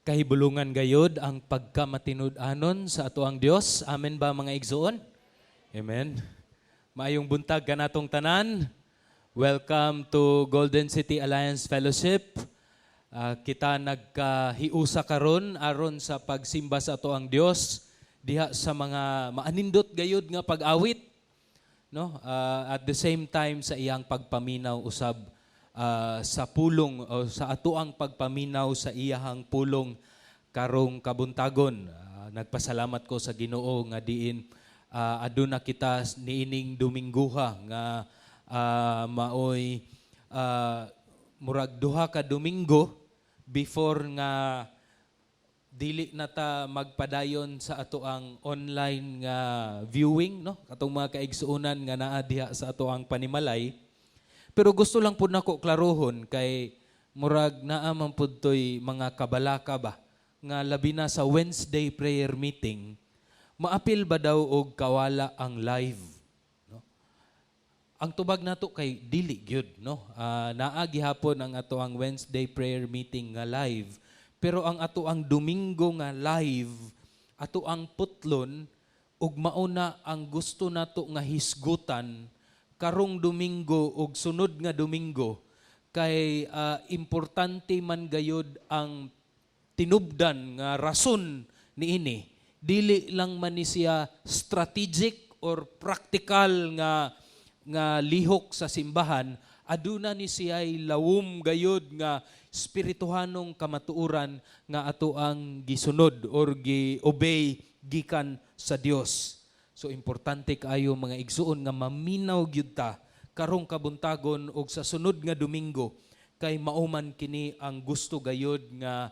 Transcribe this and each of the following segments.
Kahibulungan gayod ang pagkamatinud-anon sa atoang Dios. Amen ba mga igsoon? Amen. Maayong buntag kanatong tanan. Welcome to Golden City Alliance Fellowship. Kita nagkahiusa karon aron sa pagsimba sa atoang Dios diha sa mga maanindot gayod nga pag-awit, no? At the same time sa iyang pagpaminaw usab sa pulong o sa atuang pagpaminaw sa iyahang pulong karong kabuntagon. Nagpasalamat ko sa Ginoo nga diin aduna kita niining Domingguha nga maoy murag duha ka Domingo before nga dili na ta magpadayon sa atoang online nga viewing, no? Katong mga kaigsuonan nga naa diha sa atoang panimalay. Pero gusto lang po nako klarohon kay murag naa man pud toy mga kabalaka ba nga labi na sa Wednesday prayer meeting, maapil ba daw og kawala ang live, no? Ang tubag nato kay dili gyud, no? Naa gihapon ang atoang Wednesday prayer meeting nga live, pero ang atoang Domingo nga live, atoang putlon ug mauna ang gusto nato nga hisgutan karong Domingo ug sunod nga Domingo kay importante man gayud ang tinubdan nga rason niini. Dili lang man ni siya strategic or practical nga lihok sa simbahan, aduna ni siya lawom gayud nga spirituhanong kamatuoran nga ato ang gisunod or gi-obey gikan sa Dios. So importante kaayo mga igsuon nga maminaw gyud ta karong kabuntagon og sa sunod nga Domingo kay mauman kini ang gusto gayud nga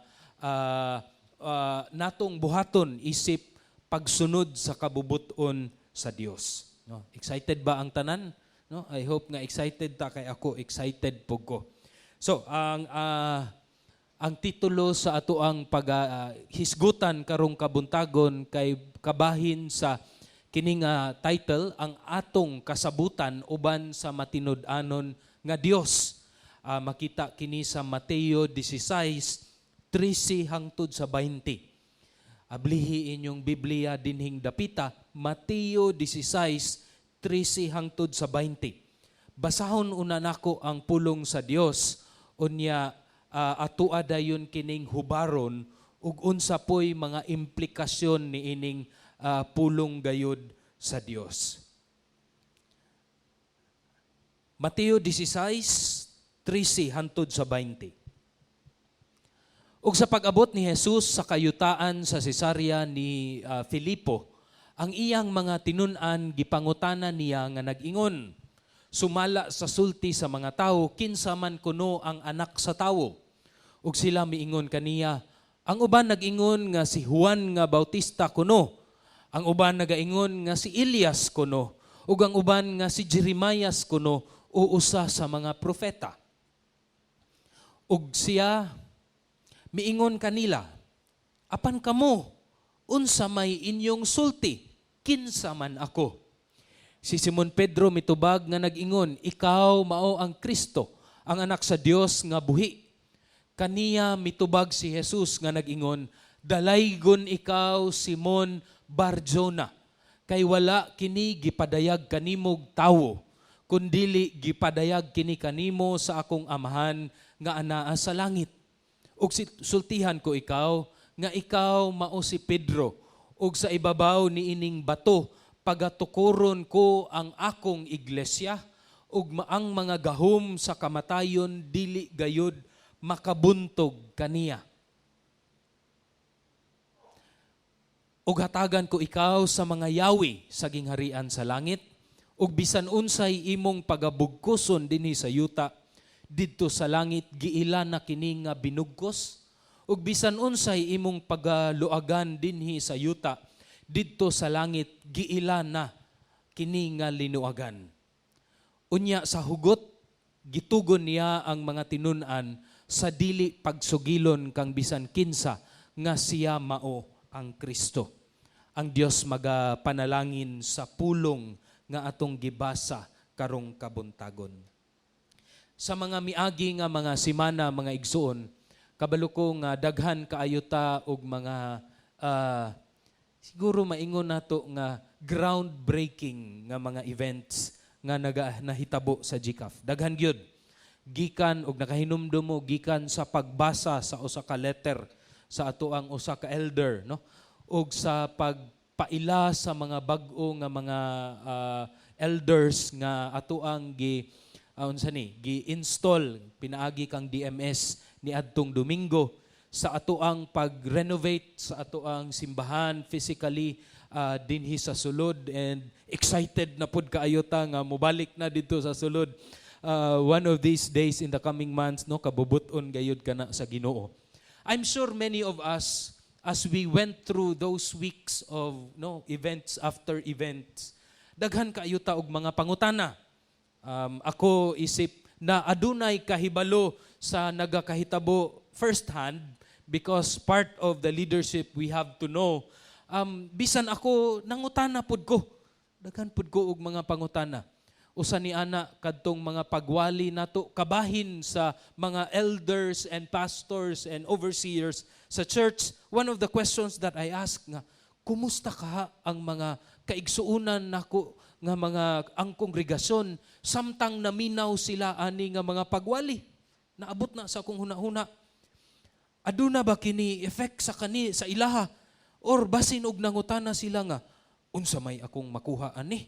natong buhaton isip pagsunod sa kabubuton sa Dios. No? Excited ba ang tanan? No? I hope nga excited ta kay ako excited pug ko. So ang titulo sa atoang hisgutan karong kabuntagon kay kabahin sa kining title, ang atong kasabutan uban sa matinud-anon nga Dios. Makita kini sa Mateo 16:13 hangtod sa 20. Ablihi inyong Biblia dinhing dapita, Mateo 16:13 hangtod sa 20. Basahon una nako ang pulong sa Dios, unya atua dayon kining hubaron ug unsa poy mga implikasyon niining pulong gayud sa Dios. Mateo 16:13 hangtod sa 20. Ug sa pag-abot ni Jesus sa kayutaan sa Cesarea ni Filipo, ang iyang mga tinun-an gipangutanan niya nga nag-ingon, sumala sa sulti sa mga tawo, kinsa man kuno ang anak sa tawo. Ug sila miingon kaniya, ang uban nag-ingon nga si Juan nga Bautista kuno, ang uban nagaingon nga si Elias kuno, ug ang uban nga si Jeremias kuno o usa sa mga propeta. Ug siya miingon kanila, apan kamo, unsa may inyong sulti, kinsa man ako? Si Simon Pedro mitubag nga nag-ingon, ikaw mao ang Kristo, ang anak sa Dios nga buhi. Kaniya mitubag si Jesus nga nag-ingon, dalaygon ikaw Simon Bar-Jona, kay wala kini gipadayag kanimog tawo, kundili gipadayag kini kanimo sa akong amahan nga anaa sa langit. Ug sultihan ko ikaw nga ikaw mao si Pedro, ug sa ibabaw niining bato pagatukuron ko ang akong iglesia, ug ang mga gahom sa kamatayon dili gayud makabuntog kaniya. Ug hatagan ko ikaw sa mga yawi sa gingharian sa langit, ug bisan unsay imong pagabugkoson dinhi sa yuta, didto sa langit giila na kini nga binugkos, ug bisan unsay imong pagaluagan dinhi sa yuta, didto sa langit giila na kini nga linuagan. Unya sa hugot gitugon niya ang mga tinun-an sa dili pagsugilon kang bisan kinsa nga siya mao ang Kristo. Ang Dios magapanalangin sa pulong nga atong gibasa karong kabuntagon. Sa mga miagi nga mga simana, mga igsuon, kabalo ko nga daghan kaayo ta og mga siguro maingon nato nga groundbreaking nga mga events nga nahitabo sa GCAF. Daghan gyud. Gikan og nakahinumdum mo gikan sa pagbasa sa usa ka letter sa ato ang usa ka elder, no? Og sa pagpaila sa mga bag-o nga mga elders nga ato ang gi-install pinaagi kang DMS ni adtong Domingo sa ato ang pag-renovate sa ato ang simbahan physically dinhi sa sulod, and excited na pud kaayo ta nga mobalik na dito sa sulod one of these days in the coming months, no, kabubuton gayud kana sa Ginoo. I'm sure many of us, as we went through those weeks of events after events, daghan kaayo ta og mga pangutana. Ako isip na adunay kahibalo sa nagakahitabo first hand, because part of the leadership we have to know. Bisan ako nangutana pud ko. Daghan pud ko og mga pangutana. Usa ni ana kadtong mga pagwali nato kabahin sa mga elders and pastors and overseers sa church. One of the questions that I ask nga, kumusta ka ang mga kaigsuunan nako nga mga ang kongregasyon samtang naminaw sila ani nga mga pagwali? Naabot na sa akong hunahuna. Aduna ba kini effect sa kani sa ilaha, or basin og nangutana sila nga unsa may akong makuha ani?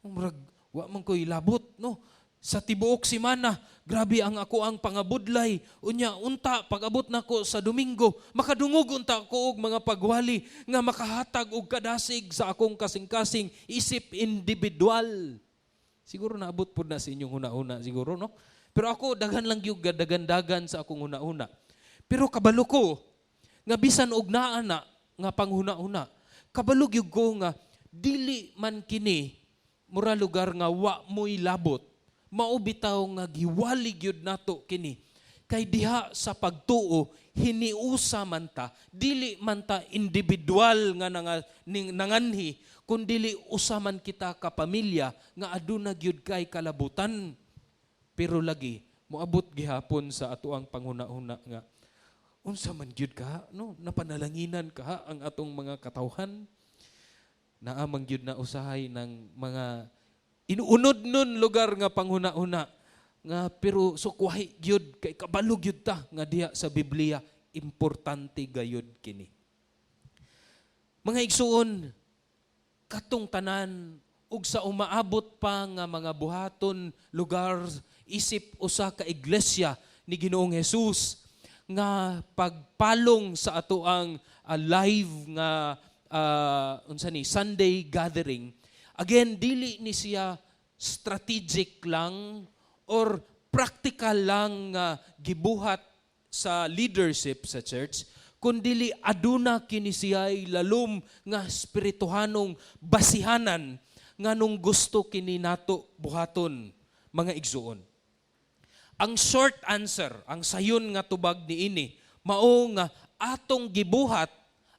Murag wa man ko'y labot, no? Sa tibuok semana, grabe ang ako ang pangabudlay. Unya, unta, pag-abot na ko sa Domingo, makadungog unta ko og mga pagwali nga makahatag og kadasig sa akong kasing-kasing isip individual. Siguro naabot po na sa inyong una-una, siguro, no? Pero ako, daghan lang yung dagan-dagan sa akong una-una. Pero kabalo ko, nga bisan og naana, nga panghuna-una, kabalo gyud ko nga, dili man kini, mura lugar nga wa mo'y labot, maubitaw nga giwali gyud nato kini. Kay diha sa pagtuo, hiniusa man ta, dili man ta individual nga nanganhi, kundili usa man kita ka pamilya nga aduna gyud kay kalabutan. Pero lagi, moabot gihapon sa ato ang panghuna-huna nga, unsa man gyud ka, no? Napanalanginan ka ang atong mga katawhan. Naamang gyud na usahay ng mga inuunod nun lugar nga panghuna-una nga, pero sukwahi gyud kay kabalo gyud ta nga diha sa Biblia importante gayud kini. Mga igsuon, katong tanan ug sa umaabot pa nga mga buhaton lugar isip usa ka iglesia ni Ginoong Hesus nga pagpalong sa ato ang live nga Sunday gathering, again, dili ni siya strategic lang or practical lang gibuhat sa leadership sa church, kundili aduna kini siya'y lalom nga spirituhanong basihanan nga nung gusto kini nato buhaton, mga igsuon. Ang short answer, ang sayon nga tubag niini, mao nga atong gibuhat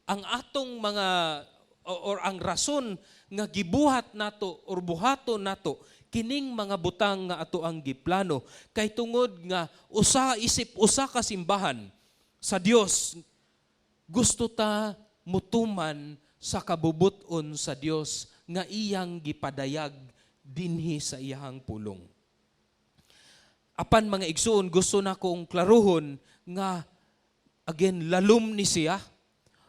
ang atong mga or ang rason nga gibuhat nato or buhaton nato kining mga butang nga ato ang giplano, kay tungod nga usa ka simbahan sa Dios, gusto ta mutuman sa kabubuton sa Dios nga iyang gipadayag dinhi sa iyang pulong. Apan mga igsoon, gusto na kong klaruhon nga again lalom ni siya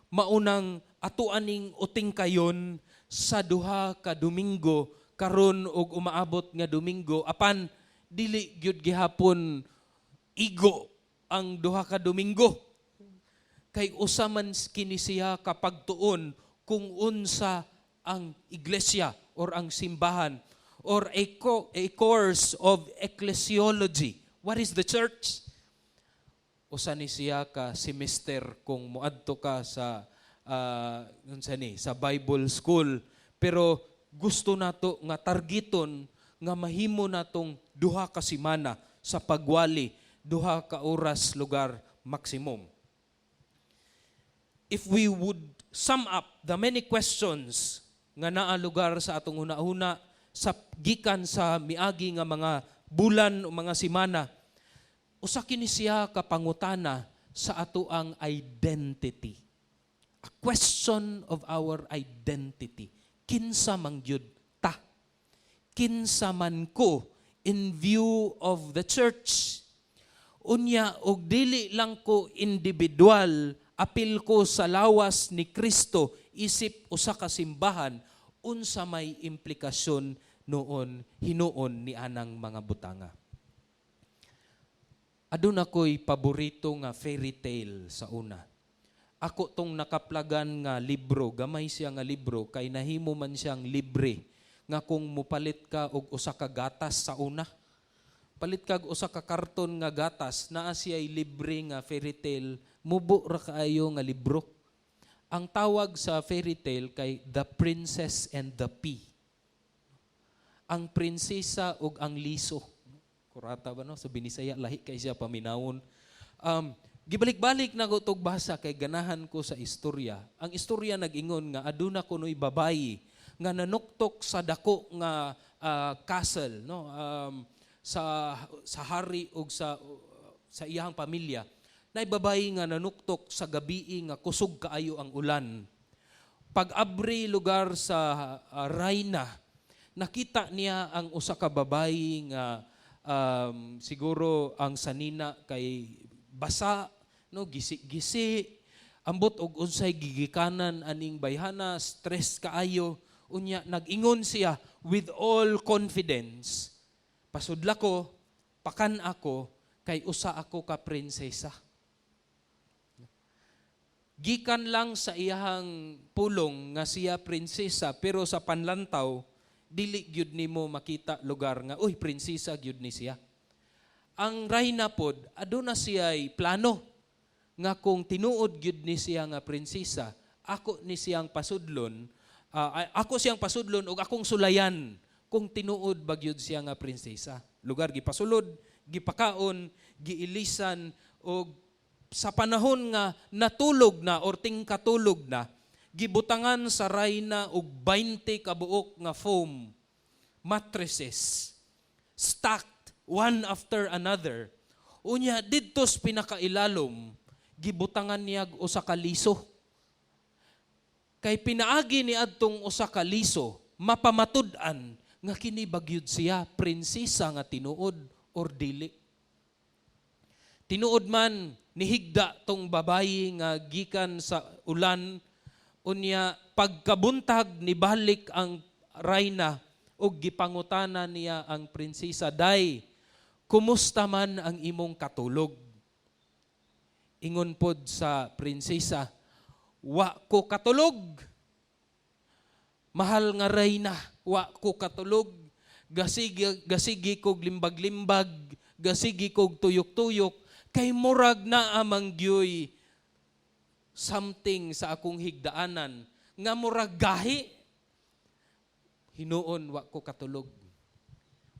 maunang ato aning uting kayon sa duha ka Domingo karon og umaabot nga Domingo, apan dili gyud gihapon igo ang duha ka Domingo, kay usa man kini siya kapagtuon kung unsa ang iglesia or ang simbahan or a course of ecclesiology. What is the church? Usa ni siya ka semester kung muadto ka sa sa Bible school, pero gusto nato nga targeton nga mahimo natong duha ka semana sa pagwali, duha ka oras lugar maximum. If we would sum up the many questions nga naa lugar sa atong una-una sa gikan sa miagi nga mga bulan o mga semana, usa kini siya ka pangutana sa atoang identity. A question of our identity. Kinsa man gyud ta? Kinsa man ko in view of the church? Unya, og dili lang ko individual, apil ko sa lawas ni Kristo, isip usa ka simbahan, unsa may implikasyon noon, hinuon ni anang mga butanga. Aduna ko'y paborito nga fairy tale sa una. Ako tong nakaplagan nga libro, gamay siya nga libro, kay nahimo man siyang libre, nga kung mupalit ka og usa ka gatas sa una, palit kag usa ka karton nga gatas, naa siya'y libre nga fairy tale, mubo ra kaayo nga libro. Ang tawag sa fairy tale kay The Princess and the Pea. Ang prinsesa ug ang liso. Kurata ba no? Sa Binisaya, lahi kay siya paminawon. Gibalik-balik na ko tog basa kay ganahan ko sa istorya. Ang istorya nag-ingon nga aduna kunoy babayi nga nanuktok sa dako nga castle, no? Sa hari ug sa iyang pamilya. Nay babayi nga nanuktok sa gabi nga kusog kaayo ang ulan. Pag-abri lugar sa Rayna, nakita niya ang usa ka babayi nga siguro ang sanina kay basa, no, gisi-gisi, ambot og unsay gigikanan aning bayhana, stress kaayo, unya nag-ingon siya with all confidence, pasudla ko, pakan ako, kay usa ako ka prinsesa. Gikan lang sa iyang pulong nga siya prinsesa, pero sa panlantaw, dili gyud nimo makita lugar nga, uy, prinsesa gyud ni siya. Ang Rayna pod, aduna siya'y plano nga kung tinuod gyud ni siya nga prinsesa, ako siyang pasudlon ug akong sulayan kung tinuod ba gyud siya nga prinsesa. Lugar gipasulod, gipakaon, giilisan og sa panahon nga natulog na or tingkatulog na, gibutangan sa Rayna og 20 kabuok nga foam mattresses stacked one after another. Unya didtos pinakailalom, gibutangan niya usa ka liso. Kay pinaagi ni adtong usa ka liso, mapamatud-an nga kini bagyud siya prinsesa nga tinuod or dili. Tinuod man nihigda tong babayi nga gikan sa ulan, unya pagkabuntag nibalik ang Rayna ug gipangutana niya ang prinsesa, "Day, kumusta man ang imong katulog?" Ingon pod sa prinsesa, "Wa ko katulog. Mahal nga Rayna, wa ko katulog. Gasigi kog limbag-limbag, gasigi kog tuyok-tuyok, kay murag na amang gyoy something sa akong higdaanan nga murag gahi. Hinuon wa ko katulog."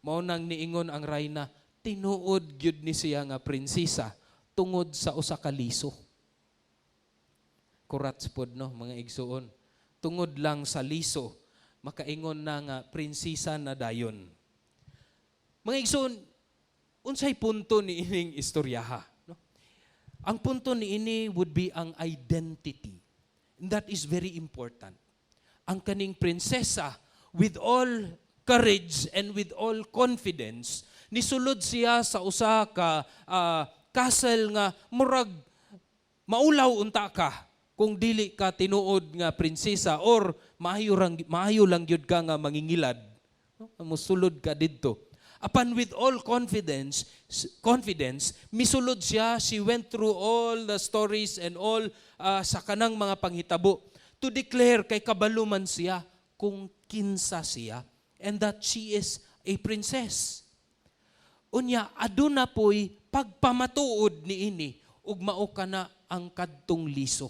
Mao nang niingon ang Rayna, tinuod gyud ni siya nga prinsesa tungod sa usa ka liso. Kurats pod no mga igsuon. Tungod lang sa liso, makaingon na nga prinsesa na dayon. Mga igsuon, unsay punto ni ining istoryaha? No? Ang punto ni ini would be ang identity. And that is very important. Ang kaning prinsesa, with all courage and with all confidence, nisulod siya sa usa ka castle nga murag maulaw unta ka kung dili ka tinuod nga prinsesa or maayo lang gyud ka nga mangingilad. No? Musulod ka didto. Upon with all confidence, misulod siya. She went through all the stories and all sa kanang mga panghitabo to declare kay kabaluman siya kung kinsa siya and that she is a princess. Unya, aduna po'y pagpamatuod ni ini ug mao kana ang kadtong liso.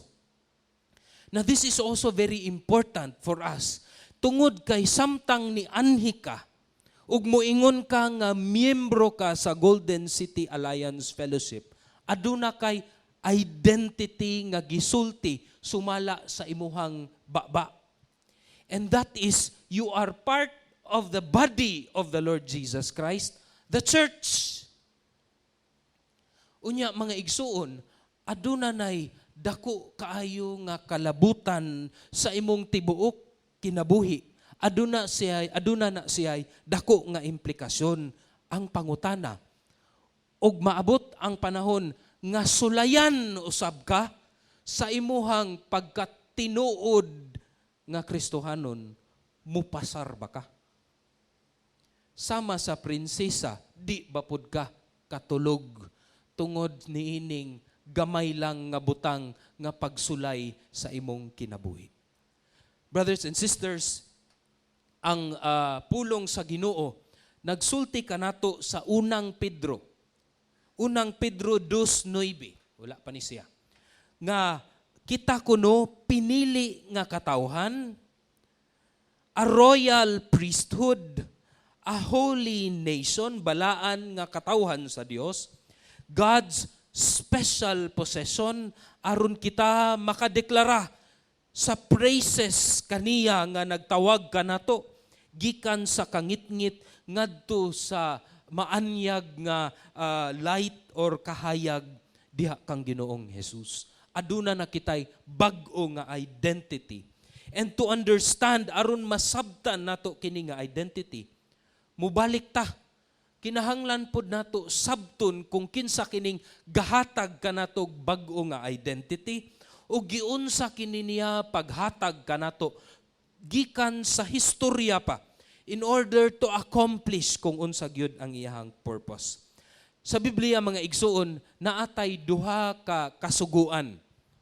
Now this is also very important for us. Tungod kay samtang ni anhi ka ug moingon ka nga miyembro ka sa Golden City Alliance Fellowship, aduna kay identity nga gisulti sumala sa imuhang baba. And that is, you are part of the body of the Lord Jesus Christ, the church. Unya mga igsuon, aduna nay dako kaayo nga kalabutan sa imong tibuok kinabuhi. Aduna na siya dako nga implikasyon. Ang pangutana, og maabot ang panahon nga sulayan usab ka sa imuhang pagkatinuod nga Kristohanon, mupasar ba ka? Sama sa prinsesa, di ba pud ka katulog tungod niining gamay lang nga butang nga pagsulay sa imong kinabuhi. Brothers and sisters, ang pulong sa Ginoo nagsulti kanato sa unang Pedro 2:9. Wala pa ni siya. Nga kita kuno pinili nga katawhan, a royal priesthood, a holy nation, balaan nga katawhan sa Dios, God's special possession, aron kita makadeklara sa praises kaniya nga nagtawag kanato gikan sa kangitngit ngadto sa maanyag nga light or kahayag diha kang Ginoong Jesus. Aduna na kitay bag-o nga identity. And to understand aron masabtan nato kini nga identity, mubalik ta. Kinahanglan pod nato sabton kung kinsa kining gahatag kanatog bag-o nga identity o giunsa kini niya paghatag kanato gikan sa historya pa in order to accomplish kung unsa gyud ang iyahang purpose. Sa Biblia mga igsuon, naatay duha ka kasuguan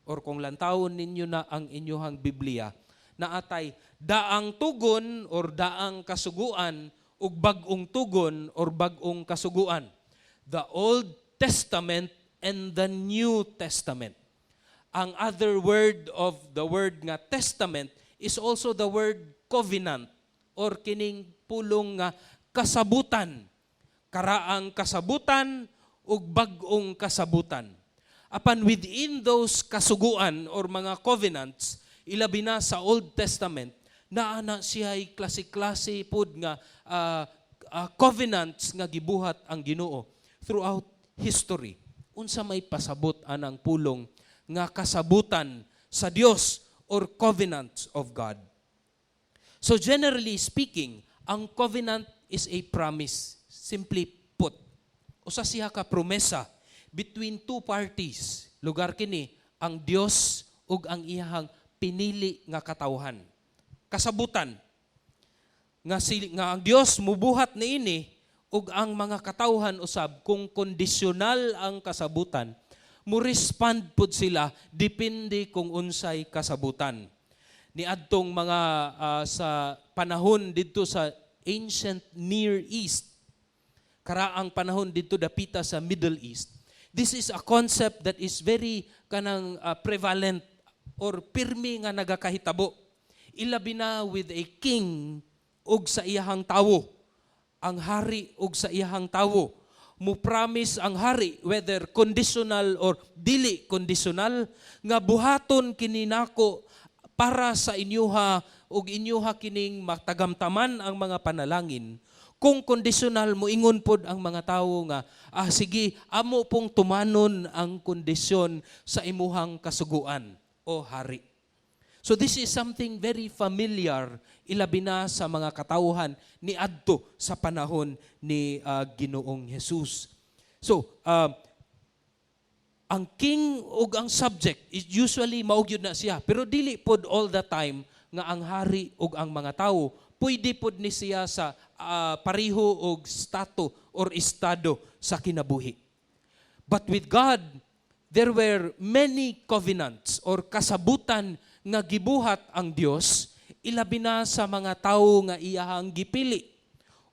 or kung lantawon ninyo na ang inyong Biblia, naatay daang tugon or daang kasuguan ug bag-ong tugon or bag-ong kasuguan. The Old Testament and the New Testament. Ang other word of the word nga testament is also the word covenant or kining pulong nga kasabutan. Karaang kasabutan ug bag-ong kasabutan. Apan within those kasuguan or mga covenants, ilabi na sa Old Testament, naana siya'y klase-klase pod nga covenants nga gibuhat ang Ginoo throughout history. Unsa may pasabot anang pulong nga kasabutan sa Dios or covenants of God. So generally speaking, ang covenant is a promise. Simply put, usa siya ka promesa between two parties. Lugar kini ang Dios ug ang iyahang pinili nga katawhan. Kasabutan nga ang Dios mubuhat niini ug ang mga katawhan usab kung kondisyonal ang kasabutan, mo respond pud sila depende kung unsay kasabutan. Niadtong mga sa panahon didto sa ancient Near East, karaang panahon didto dapita sa Middle East, this is a concept that is very kanang prevalent or pirmi nga nagakahitabo. Ilabi na with a king ug sa iyahang tawo, ang hari ug sa iyahang tawo. Mu-promise ang hari, whether conditional or dili conditional, nga buhaton kini nako para sa inyuha ug inyuha kining matagamtaman ang mga panalangin. Kung conditional, moingon pod ang mga tawo nga, sige, amo pong tumanon ang kondisyon sa imuhang kasuguan o hari. So this is something very familiar, ilabi na sa mga katawhan ni adto sa panahon ni Ginoong Jesus. So, ang king ug ang subject is usually maugyod na siya, pero dili pod all the time nga ang hari ug ang mga tawo pwede pod ni siya sa pariho og stato or estado sa kinabuhi. But with God, there were many covenants or kasabutan nga gibuhat ang Dios, ilabi na sa mga tawo nga iyahang gipili.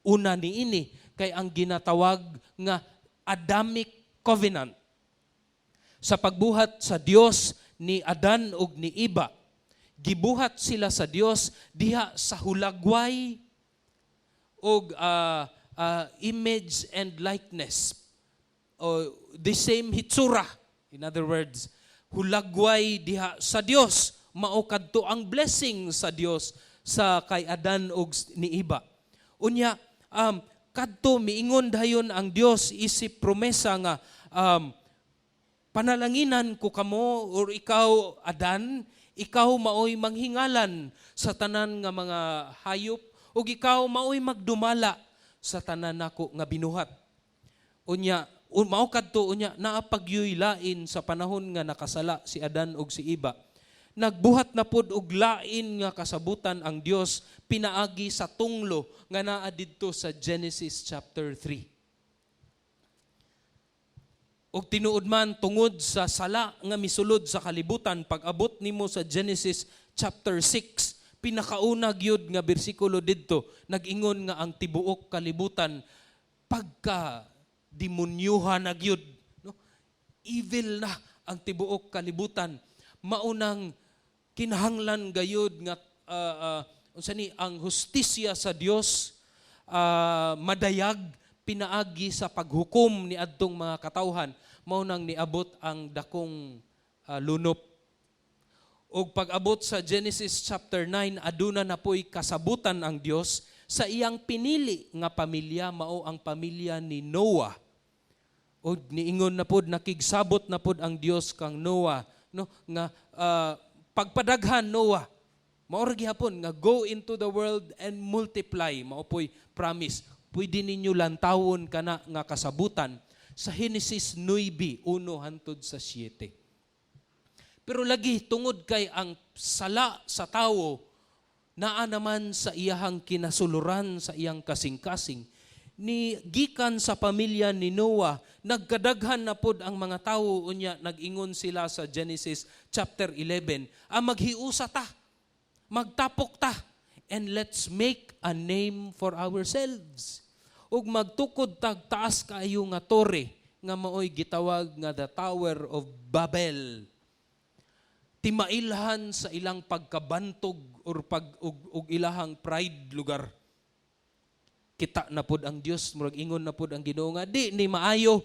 Una niini kay ang ginatawag nga Adamic Covenant. Sa pagbuhat sa Dios ni Adan ug ni Eva, gibuhat sila sa Dios diha sa hulagway og image and likeness. O the same hitsura. In other words, hulagway diha sa Dios. Mao kadto ang blessing sa Dios sa kay Adan ug ni Eva. Unya, kadto miingon dayon ang Dios isip promesa nga Panalanginan ko kamo or ikaw Adan, ikaw maoy manghingalan sa tanan nga mga hayop ug ikaw maoy magdumala sa tanan nako nga binuhat. Unya mao kadto unya naa pagyoy lain sa panahon nga nakasala si Adan ug si Eva. Nagbuhat na pod og lain nga kasabutan ang Dios pinaagi sa tunglo nga naa didto sa Genesis chapter 3. Og tinuod man tungod sa sala nga misulod sa kalibutan, pag-abot nimo sa Genesis chapter 6, pinakauna gyud nga bersikulo didto, nag-ingon nga ang tibuok kalibutan pagka demonyuhan na gyud, no? Evil na ang tibuok kalibutan. Maunang kinahanglan gayud nga unsa ni ang hustisya sa Dios madayag pinaagi sa paghukom ni adtong mga katawhan, mao nang niabot ang dakong lunop. Og pag-abot sa Genesis chapter 9, aduna na po'y kasabutan ang Dios sa iyang pinili nga pamilya, mao ang pamilya ni Noah. Og niingon na pod, nakigsabot na pod ang Dios kang Noah, no, nga pagpadaghan Noah, mao ra gihapon nga go into the world and multiply, mao po'y promise. Pwede ninyo lantawon kana nga kasabutan sa Genesis 9, 1 hantod sa 7. Pero lagi tungod kay ang sala sa tawo naa naman sa iyahang kinasuluran sa iyang kasing-kasing ni gikan sa pamilya ni Noah, nagkadaghan na pod ang mga tawo unya nag-ingon sila sa Genesis chapter 11, maghiusa ta, magtapok ta, and let's make a name for ourselves. Ug magtukod tag taas kaayo nga tore nga maoy gitawag nga the Tower of Babel. Timailhan sa ilang pagkabantog or ug ilahang pride lugar. Kita na pod ang Dios, murag ingon na pod ang Ginoo nga di ni maayo.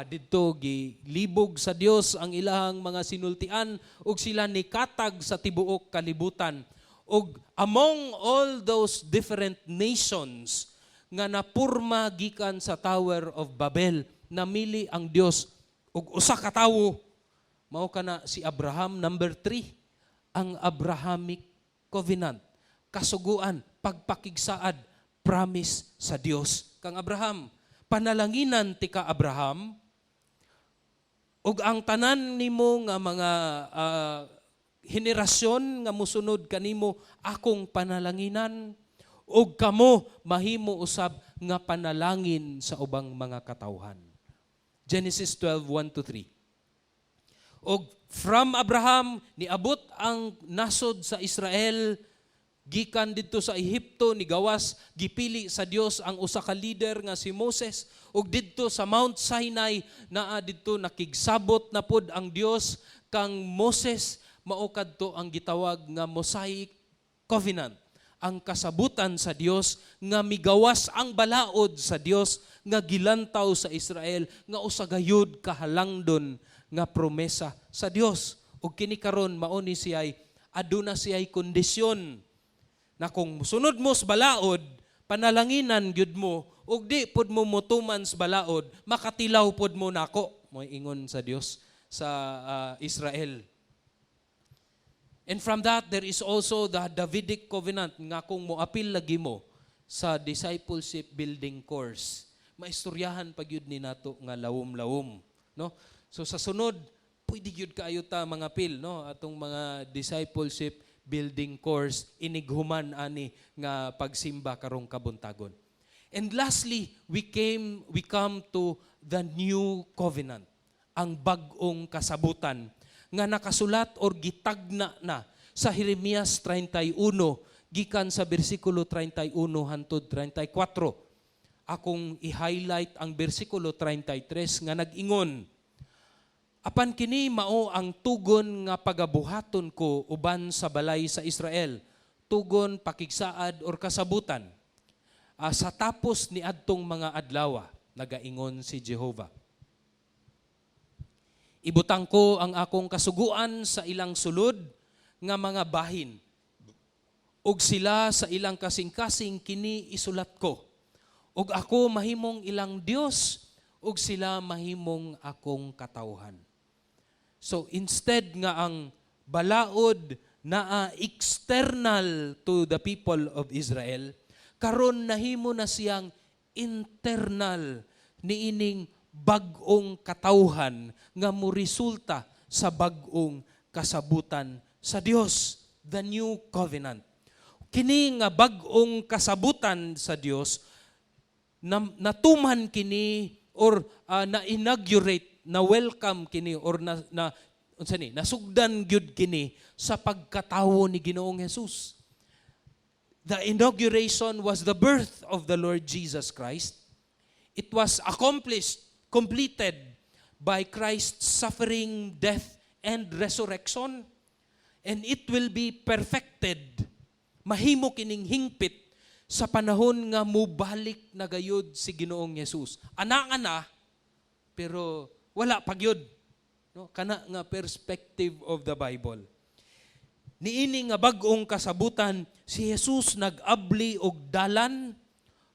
Didto gilibog sa Dios ang ilahang mga sinultian ug sila ni katag sa tibuok kalibutan. Og among all those different nations nga napurma gikan sa Tower of Babel, namili ang Dios og usa ka tawo, mao kana si Abraham, number 3, ang Abrahamic covenant, kasuguan, pagpakigsaad, promise sa Dios kang Abraham. Panalanginan ti ka Abraham og ang tanan nimo nga mga henerasyon nga musunod kanimo akong panalanginan, og kamo mahimo usab nga panalangin sa ubang mga katawhan. Genesis 12:1-3. Og from Abraham niabot ang nasod sa Israel gikan didto sa Ehipto, ni gawas gipili sa Dios ang usa ka leader nga si Moses, og didto sa Mount Sinai naa didto nakigsabot na pod ang Dios kang Moses, mao kadto ang gitawag nga Mosaic Covenant, ang kasabutan sa Dios nga migawas ang balaod sa Dios nga gilantaw sa Israel nga usa gayud kahalangdon nga promesa sa Dios. Ug kini karon mao ni siyay aduna siyay kondisyon na kung musunod mo sa balaod, panalanginan gyud mo, ug di pod mo motuman sa balaod, makatilaw pod mo nako, mo ingon sa Dios sa Israel. And from that, there is also the Davidic covenant nga kung moapil lagi mo sa discipleship building course, maistoryahan pag yun ni nato nga lawom-lawom, no? So sa sunod, pwede yun kaayo ta mga pil, no? Atong mga discipleship building course, inighuman ani nga pagsimba karong kabuntagon. And lastly, we come to the new covenant, ang bag-ong kasabutan nga nakasulat or gitagna na sa Jeremias 31, gikan sa bersikulo 31 hantod 34. Akong i-highlight ang bersikulo 33 nga nag-ingon, apan kini mao ang tugon nga pagabuhaton ko uban sa balay sa Israel, tugon pakigsaad or kasabutan. Sa tapos ni adtong mga adlaw, nagaingon si Jehovah. Ibutang ko ang akong kasuguan sa ilang sulod nga mga bahin, ug sila sa ilang kasing-kasing kini isulat ko. Ug ako mahimong ilang Dios, ug sila mahimong akong katawhan. So instead nga ang balaod na external to the people of Israel, karon nahimo na siyang internal niining bag-ong katawhan nga moresulta sa bag-ong kasabutan sa Dios, the new covenant. Kini nga bag-ong kasabutan sa Dios natuman kini or na-inaugurate, na-welcome kini or nasugdan gyud kini sa pagkatawo ni Ginoong Hesus. The inauguration was the birth of the Lord Jesus Christ. It was accomplished, completed by Christ's suffering, death, and resurrection. And it will be perfected, mahimo kining hingpit sa panahon nga mubalik na gayud si Ginoong Hesus. Ana na, pero wala pagyud. No? Kana nga perspective of the Bible. Niini nga bag-ong kasabutan, si Jesus nag-abli og dalan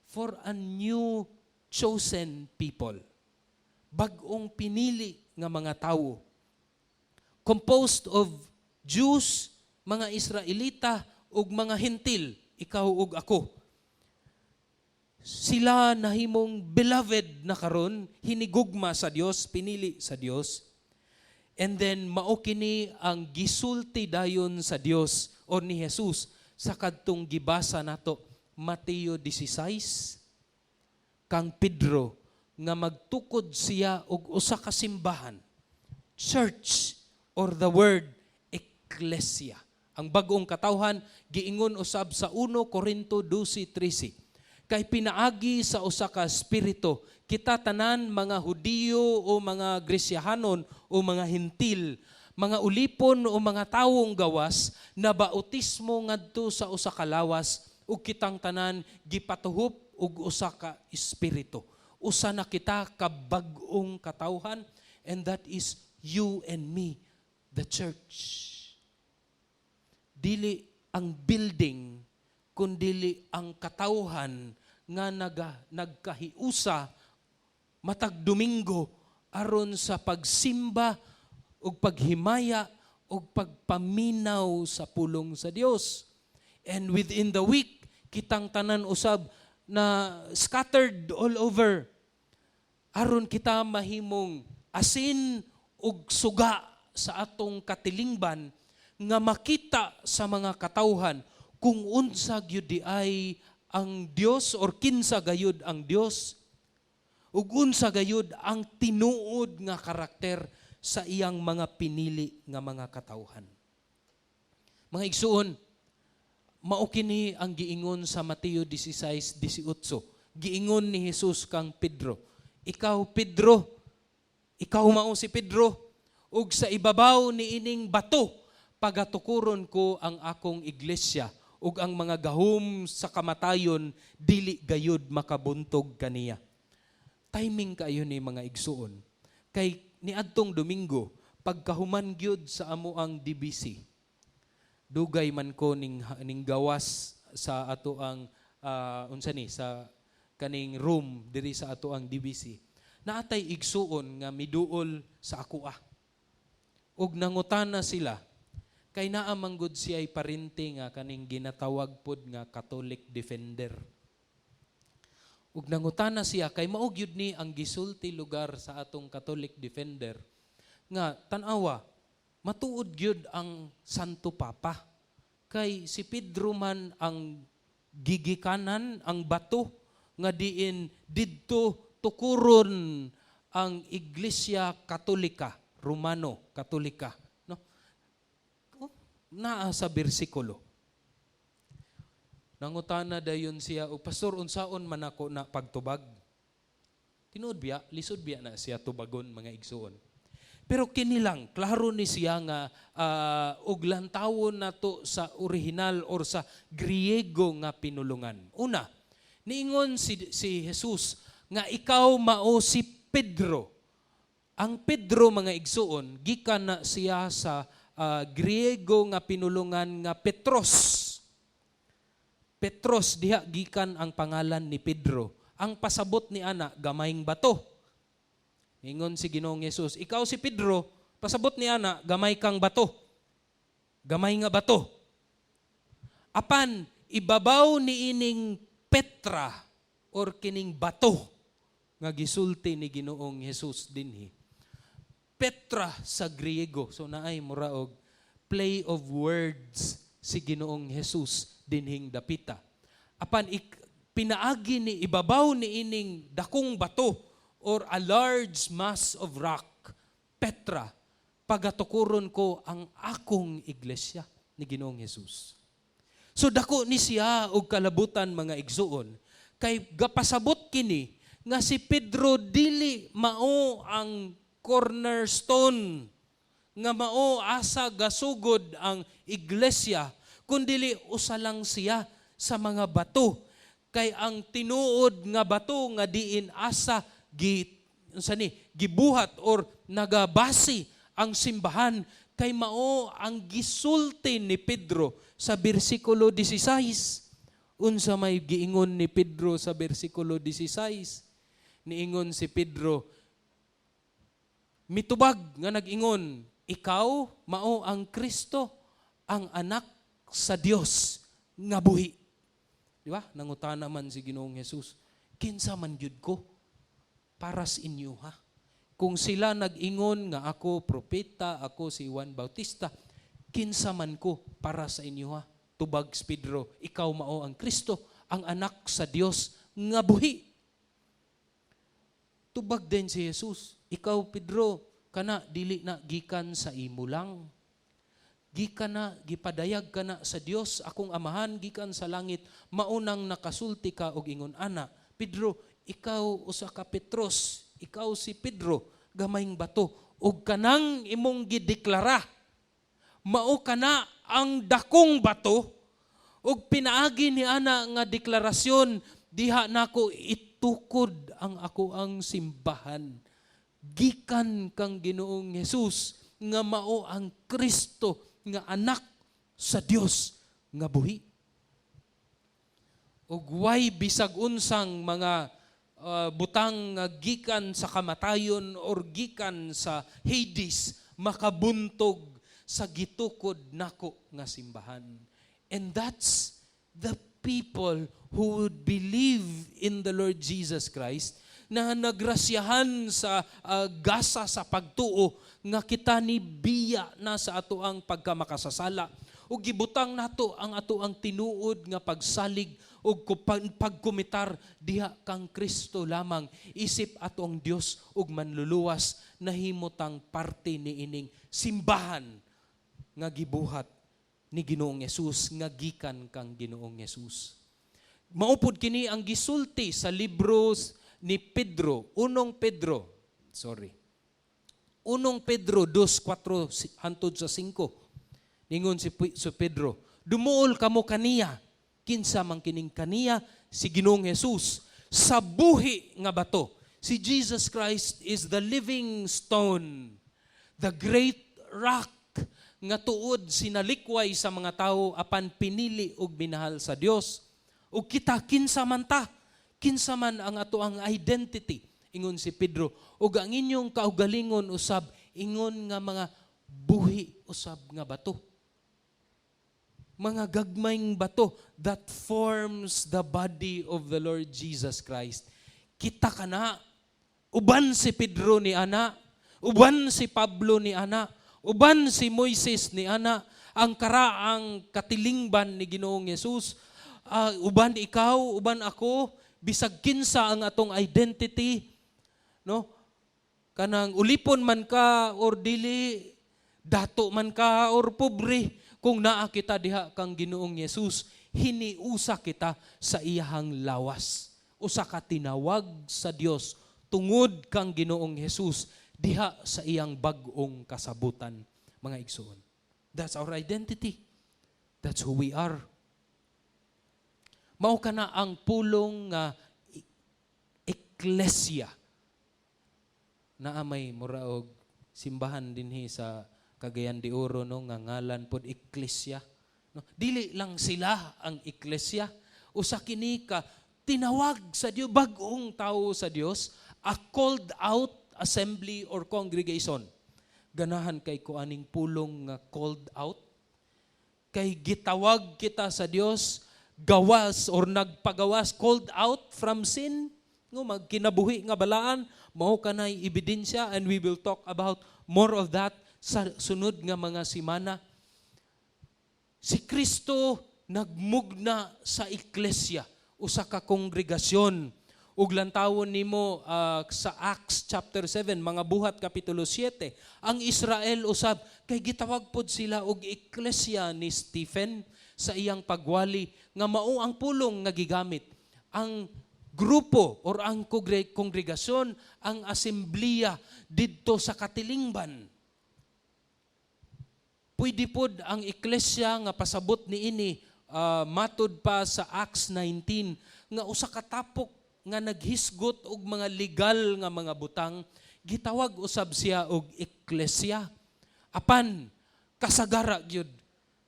for a new chosen people. Bag-ong pinili nga mga tawo. Composed of Jews, mga Israelita, ug mga Hentil, ikaw ug ako. Sila nahimong beloved na karon, hinigugma sa Dios, pinili sa Dios. And then mao kini ang gisulti dayon sa Dios o ni Jesus sa kadtong gibasa nato Mateo 16 kang Pedro nga magtukod siya og usa ka simbahan, church or the word ecclesia. Ang bag-ong katawhan giingon usab sa 1 Corinto 12:13. Kay pinaagi sa usa ka espiritu, kita tanan mga Hudiyo o mga Gresyahanon o mga Hentil, mga ulipon o mga tawong gawas na bautismo ngadto sa usa ka lawas ug kitang tanan gipatuhop og usa ka espiritu. Usa na kita ka bag-ong katawhan, and that is you and me, the church. Dili ang building kundili ang katawhan nga nagkahiusa matag Domingo aron sa pagsimba ug paghimaya ug pagpaminaw sa pulong sa Dios. And within the week, kitang tanan usab na scattered all over aron kita mahimong asin ug suga sa atong katilingban nga makita sa mga katawhan kung unsa gyud di ay ang Dios or kinsa gayud ang Dios ug unsa gayud ang tinuod nga karakter sa iyang mga pinili nga mga katawhan. Mga igsuon, mao kini ang giingon sa Mateo 16:18. Giingon ni Jesus kang Pedro, ikaw Pedro, ikaw mao si Pedro, ug sa ibabaw ni ining bato pagatukuron ko ang akong iglesia, ug ang mga gahom sa kamatayon dili gayud makabuntog kaniya. Timing kayo ni mga igsuon. Kay niadtong Domingo, pagkahuman gyud sa amo ang DBC, dugay man ko ning gawas sa ato ang sa kaning room diri sa ato ang DBC. Naatay igsuon nga miduol sa ako ug nangutana sila kay naa manggod siya ay parente nga kaning ginatawag pod nga Catholic defender. Ug nangutana siya kay mao gyud ni ang gisulti lugar sa atong Catholic defender nga tan-awa matuod gyud ang Santo Papa. Kay si Pedro man ang gigikanan, ang bato nga diin didto tukuron ang Iglesia Katolika, Romano Katolika. Naa sa bersikulo. Nangutana dayon siya, o pastor, unsaon man ako na pagtubag? Tinuod biya, lisod biya na siya tubagon mga igsuon. Pero kinilang, klaro ni siya nga og lantawon na to sa original or sa Griego nga pinulungan. Una, niingon si Jesus nga ikaw mao si Pedro. Ang Pedro mga igsuon, gikan na siya sa Griego nga pinulungan nga Petros. Petros diha gikan ang pangalan ni Pedro. Ang pasabot ni ana gamayng bato. Ingon si Ginoong Hesus, ikaw si Pedro, Pasabot ni ana, gamay kang bato. Gamay nga bato. Apan, ibabaw ni ining Petra or kining bato nga gisulti ni Ginoong Hesus dinhi. Petra sa Griego. So naay muraog play of words si Ginoong Hesus dinhing dapita. Apan pinaagi ni ibabaw ni ining dakong bato or a large mass of rock, Petra, pagatukuron ko ang akong iglesia ni Ginoong Hesus. So dako ni siya og kalabutan mga igsuon kay gapasabot kini nga si Pedro dili mao ang cornerstone nga mao asa gasugod ang iglesia kundi usa lang siya sa mga bato kay ang tinuod nga bato nga diin asa gibuhat or nagabasi ang simbahan kay mao ang gisulti ni Pedro sa bersikulo 16. Unsa may giingon ni Pedro sa bersikulo 16? Niingon si Pedro, mitubag nga nag-ingon, ikaw mao ang Kristo, ang anak sa Dios nga buhi. Di ba? Nangutana man si Ginoong Hesus, kinsa man gyud ko para sa inyo ha? Kung sila nag-ingon nga ako propeta, ako si Juan Bautista, kinsa man ko para sa inyo ha? Tubag si Pedro, ikaw mao ang Kristo, ang anak sa Dios nga buhi. Tubag din si Jesus, ikaw Pedro, kana dili na gikan sa imo lang. Gikan na, gipadayag ka na sa Dios, akong amahan, gikan sa langit, maunang nakasulti ka og ingon ana. Pedro, ikaw usa ka Petros, ikaw si Pedro, gamayng bato, ug kanang imong gideklara, mao kana ang dakong bato, ug pinaagi ni ana nga deklarasyon, diha nako itukod ang ako ang simbahan. Gikan kang Ginoong Hesus nga mao ang Kristo nga anak sa Dios nga buhi. Ug way bisag unsang mga butang nga gikan sa kamatayon or gikan sa Hades makabuntog sa gitukod nako nga simbahan. And that's the people who would believe in the Lord Jesus Christ na nagrasyahan sa gasa sa pagtuo nga kita ni biya na sa ato ang pagkamakasasala ug gibutang nato ang ato ang tinuod nga pagsalig ug pagkumitar diha kang Kristo lamang isip ato ang Dios ug manluluwas nahimutang parte ni ining simbahan nga gibuhat ni Ginoong Hesus nga gikan kang Ginoong Hesus. Maupod kini ang gisulti sa libro ni Pedro, Unong Pedro 2:4 hantod sa 5. Ningon si Pedro, dumuol kamo kaniya, kinsa man kining kaniya si Ginoong Hesus sa buhi nga bato. Si Jesus Christ is the living stone, the great rock nga tuod sinalikway sa mga tao apan pinili ug minahal sa Dios. Ug kita kinsa man ta? Kinsa man ang ato ang identity? Ingon si Pedro, ug ang inyong kaugalingon usab ingon nga mga buhi usab nga bato. Mga gagmayng bato that forms the body of the Lord Jesus Christ. Kita kana, uban si Pedro ni ana, uban si Pablo ni ana, uban si Moises ni ana, ang karaang katilingban ni Ginoong Hesus, uban ikaw, uban ako, bisag kinsa ang atong identity, no? Kanang ulipon man ka or dili, dato man ka or pobre, kung naa kita diha kang Ginoong Hesus, hiniusa kita sa iyahang lawas. Usa ka tinawag sa Dios tungod kang Ginoong Hesus diha sa iyang bag-ong kasabutan, mga igsoon. That's our identity. That's who we are. Mao kana ang pulong nga eklesia na amay muraog simbahan dinhi sa Cagayan de Oro no nga ngalan pod eklesia. No, dili lang sila ang eklesia, usa kini ka tinawag sa Dios, bag-ong tawo sa Dios, a called out assembly or congregation. ganahan kay kuaning pulong nga called out. Kay gitawag kita sa Dios, gawas or nagpagawas, called out from sin. No, magkinabuhi nga balaan, mao kanay ebidensya, and we will talk about more of that sa sunod nga mga semana. Si Kristo nagmugna sa iglesia, usa ka kongregasyon. Ug lantawon nimo sa Acts chapter 7, mga buhat kapitulo 7, ang Israel usab kay gitawag pod sila og iglesia ni Stephen sa iyang pagwali nga mao ang pulong nga gigamit. Ang grupo or ang kongregasyon, ang asemblea didto sa katilingban. Pwede pod ang iglesia nga pasabot niini matud pa sa Acts 19 nga usa ka tapok nga naghisgot og mga legal nga mga butang, gitawag usab siya og iglesia. Apan kasagara gyud,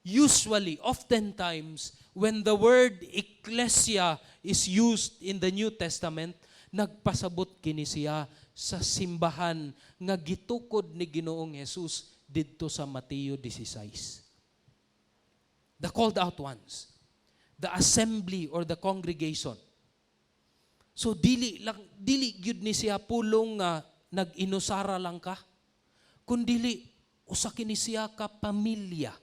usually oftentimes when the word iglesia is used in the New Testament, nagpasabot kini siya sa simbahan nga gitukod ni Ginoong Hesus didto sa Mateo 16. The called out ones, the assembly or the congregation. So dili gyud ni siya pulong nga nag-inusara lang ka, kundili usa kini siya ka pamilya.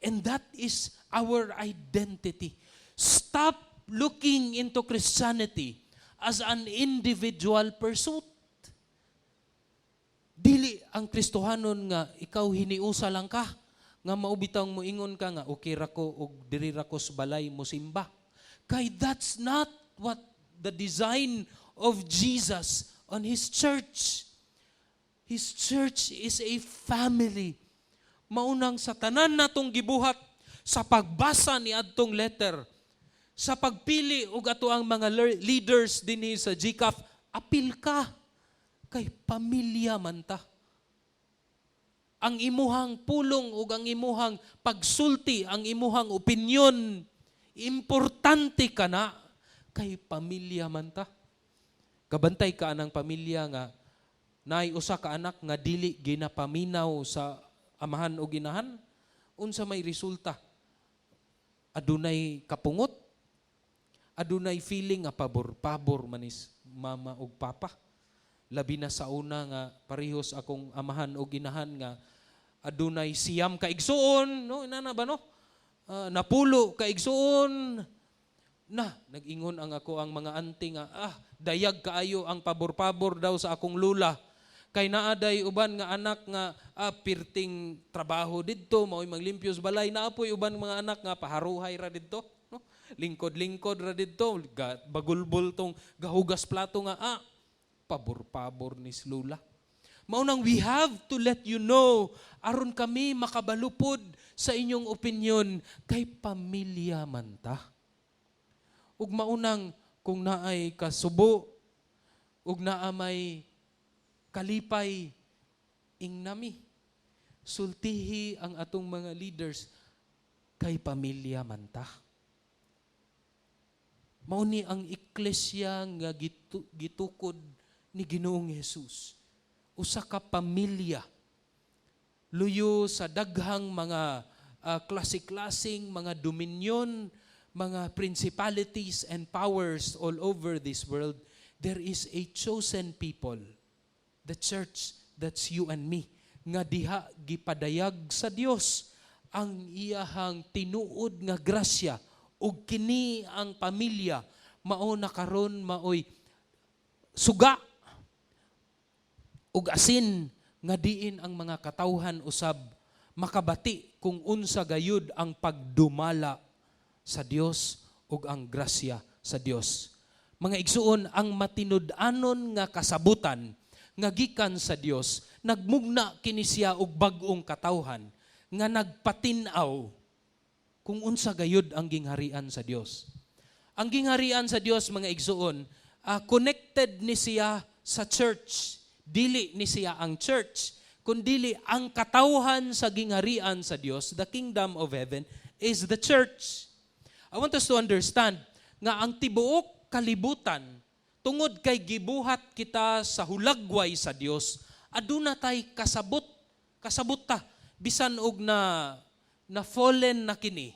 And that is our identity. Stop looking into Christianity as an individual pursuit. Dili ang Kristohanon nga ikaw hiniusa lang ka, nga maubitang mo ingon ka nga okay ra ko og diri ra ko sa balay mo simba. Kay that's not what the design of Jesus on His church. His church is a family. Maunang sa tanan natong gibuhat, sa pagbasa ni adtong letter, sa pagpili og ato ang mga leaders dinhi sa GCAF, apil ka kay pamilya man ta. Ang imuhang pulong ug ang imuhang pagsulti, ang imuhang opinyon, importante ka na kay pamilya man ta. Kabantay ka anang pamilya nga naay usa ka anak nga dili ginapaminaw sa amahan o ginahan, unsa may resulta? Adunay kapungot, adunay feeling nga pabor-pabor manis mama ug papa. Labi na sa una nga parehos akong amahan o ginahan nga adunay siyam ka igsuon, no inana ba no? Napulo ka igsuon. Nag-ingon ang ako ang mga auntie nga, dayag kaayo ang pabor-pabor daw sa akong lula. Kay naaday uban nga anak nga pirting trabaho didto, mao'y maglimpyo sa balay. Naapoy uban mga anak nga paharuhay ra didto, no? Lingkod-lingkod ra didto, bagulbol tong gahugas plato nga pabor-pabor ni lula. Maunang we have to let you know aron kami makabalupod sa inyong opinyon kay pamilya man ta. Ug maunang kung naay kasubo ug naa may kalipay ingnami, sultihi ang atong mga leaders kay pamilya man ta. Mao ni ang iglesia nga gitukod ni Ginoong Hesus. Usa ka pamilya. Luyo sa daghang mga klase-klaseng mga dominyon, mga principalities and powers all over this world, there is a chosen people, the church, that's you and me, nga diha gipadayag sa Dios ang iyahang tinuod nga grasya, ug kini ang pamilya mao na karon maoy suga ug asin nga diin ang mga katawhan usab makabati kung unsa gayud ang pagdumala sa Dios ug ang grasya sa Dios. Mga igsuon, ang matinud-anon nga kasabutan nga gikan sa Dios, nagmugna kini siya og bag-ong katawhan nga nagpatin-aw kung unsa gayud ang gingharian sa Dios. Ang gingharian sa Dios, mga igsuon, connected ni siya sa church. Dili ni siya ang church, kundi ang katawhan sa gingharian sa Dios, the kingdom of heaven, is the church. I want us to understand nga ang tibuok kalibutan, tungod kay gibuhat kita sa hulagway sa Dios, aduna tay kasabot Kasabot ta bisan og na fallen na kini,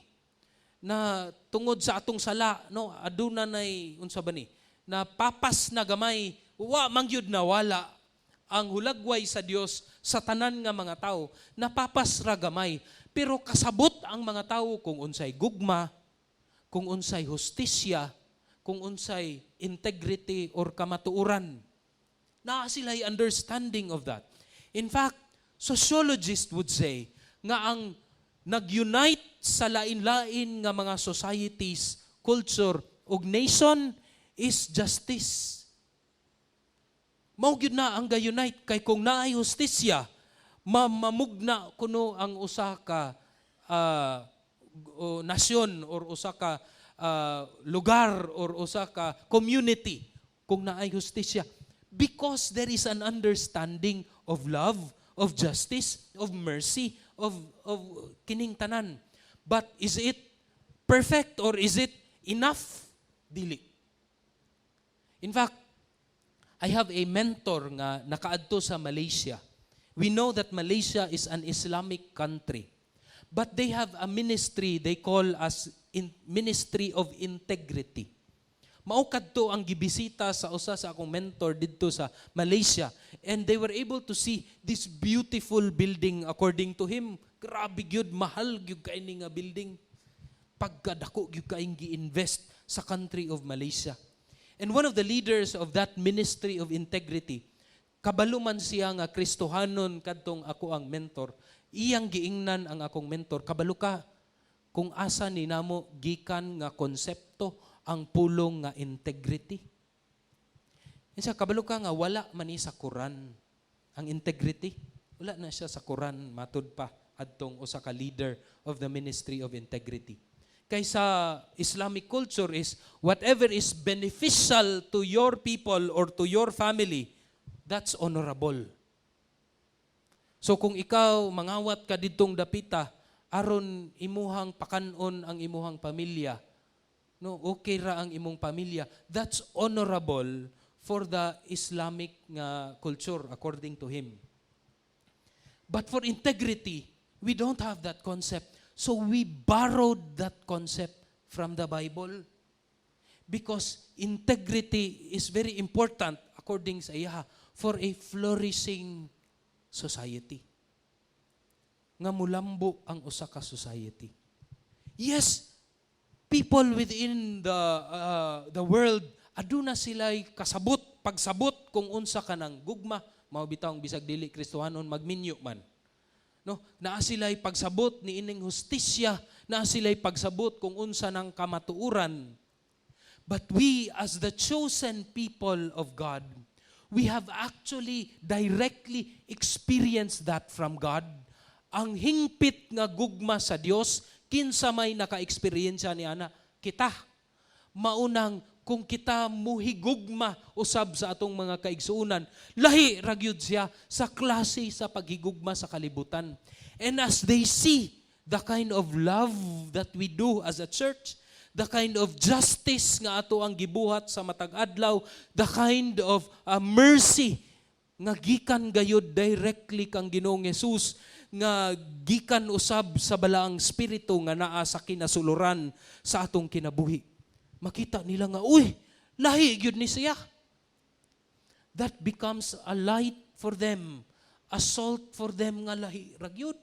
na tungod sa atong sala, no, aduna nay unsa ba ni, na papas na gamay, wa mangyud na wala ang hulagway sa Dios sa tanan nga mga tao, napapas ra gamay. Pero kasabot ang mga tao kung unsay gugma, kung unsay hustisya, kung unsay integrity or kamatuoran. Na sila'y understanding of that. In fact, sociologists would say nga ang nag-unite sa lain-lain nga mga societies, culture, ug nation is justice. Mao gyud na ang ga-unite kay kung naay hustisya, mamugna kuno ang usa ka nasyon or usa ka lugar or usa ka community kung naay hustisya. Because there is an understanding of love, of justice, of mercy, of kining tanan. But is it perfect or is it enough? Dili. In fact, I have a mentor nga nakaadto sa Malaysia. We know that Malaysia is an Islamic country. But they have a ministry they call as Ministry of Integrity. Mao kadto ang gibisita sa usa sa akong mentor didto sa Malaysia, and they were able to see this beautiful building according to him. Grabe gyud, mahal gyud kaini nga building. Pagkadako gyud kaing gi-invest sa country of Malaysia. And one of the leaders of that Ministry of Integrity, kabalo man siya nga Kristohanon kadtong ako ang mentor, iyang giingnan ang akong mentor, kabalo ka kung asa ni namo gikan nga konsepto ang pulong nga integrity. Isa kabalo ka nga wala man ni sa Quran ang integrity. Wala na siya sa Quran matud pa adtong usa ka leader of the Ministry of Integrity. Kaysa Islamic culture is whatever is beneficial to your people or to your family, that's honorable. So kung ikaw mangawat ka didtong dapita aron imuhang pakanon ang imuhang pamilya, no, okay ra ang imong pamilya, that's honorable for the Islamic nga culture according to him. But for integrity, we don't have that concept. So we borrowed that concept from the Bible. Because integrity is very important according sa iya for a flourishing society. Nga mulambo ang usa ka society. Yes, people within the world, aduna sila'y kasabot, pagsabot kung unsa ka ng gugma, mao bitawng bisag dili Kristohanon magminyo man. No, naa sila'y pagsabot ni ining hustisya, naa sila'y pagsabot kung unsa ng kamatuuran. But we as the chosen people of God, we have actually directly experienced that from God. Ang hingpit nga gugma sa Dios, kinsa may naka-eksperyensya ni ana? Kita. Maunang kung kita muhigugma usab sa atong mga kaigsuunan, lahi ragyud siya sa klase sa paghigugma sa kalibutan. And as they see the kind of love that we do as a church, the kind of justice nga ato ang gibuhat sa matag adlaw, the kind of mercy nga gikan gayud directly kang Ginoong Hesus, nga gikan usab sa balaang spiritu nga naa sa kinasuluran sa atong kinabuhi. Makita nila nga, uy, lahi gyud ni siya. That becomes a light for them, a salt for them nga lahi ragyud.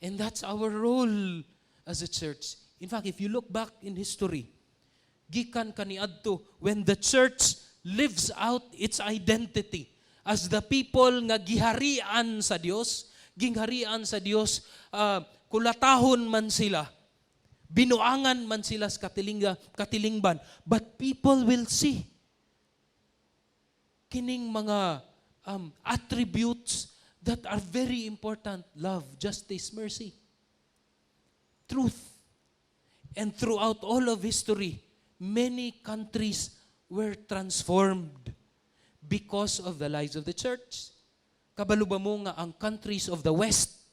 And that's our role as a church. In fact, if you look back in history, gikan kaniadto when the church lives out its identity as the people nga giharian sa Dios, gingharian sa Dios, kulatahon man sila, binuangan man sila sa katilingban, but people will see kining mga attributes that are very important: love, justice, mercy, truth. And throughout all of history, many countries were transformed because of the lives of the church. Kabalo ba mo nga ang countries of the West,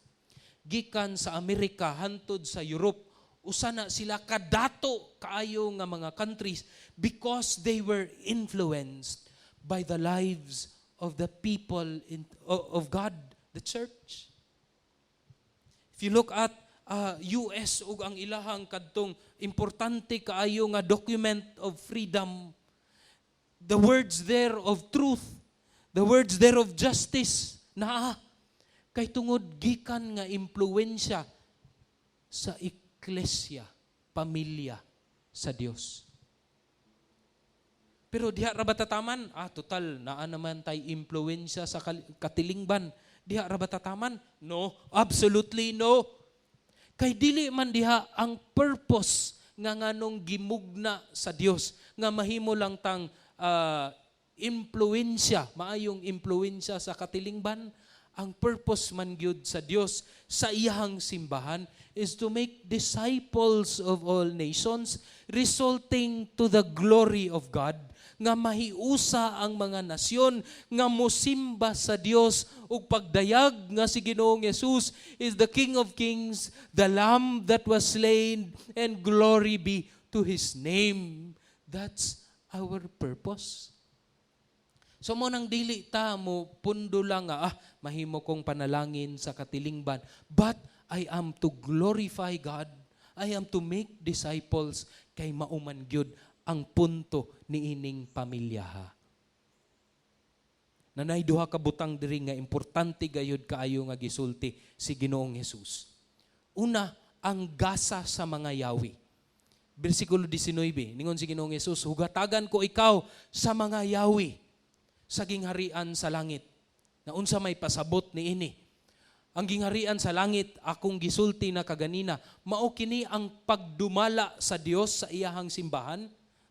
gikan sa Amerika hantod sa Europe, usa na sila kadato kaayo nga mga countries because they were influenced by the lives of the people of God, the church. If you look at US ug ang ilahang kadtong importante kaayo nga document of freedom, the words there of truth, the words there of justice, kay tungod gikan nga impluwensya sa eklesya, pamilya sa Dios. Pero diha ra ba tataman? Total, naa naman tay impluwensya sa katilingban. Diha ra ba tataman? No, absolutely no. Kay dili man diha ang purpose nga nganong gimugna sa Dios, nga mahimo lang tang impluwensya, maayong impluwensya sa katilingban. Ang purpose man gyud sa Dios sa iyahang simbahan is to make disciples of all nations, resulting to the glory of God, nga mahiusa ang mga nasyon nga mosimba sa Dios ug pagdayag nga si Ginoong Hesus is the King of Kings, the Lamb that was slain, and glory be to His name. That's our purpose. So mo nang dili ta mo pundo lang mahimo kong panalangin sa katilingban, but I am to glorify God. I am to make disciples kay mauman gyud ang punto ni ining pamilya. Nanay duha ka butang diri nga importante gayud kaayo nga gisulti si Ginoong Hesus. Una, ang gasa sa mga yawi. Bersikulo 19, ningon si Ginoong Hesus, hugatagan ko ikaw sa mga yawi sa gingharian sa langit. Na unsa may pasabot ni ini. Ang gingharian sa langit, akong gisulti na kaganina, mao kini ang pagdumala sa Dios sa iyahang simbahan,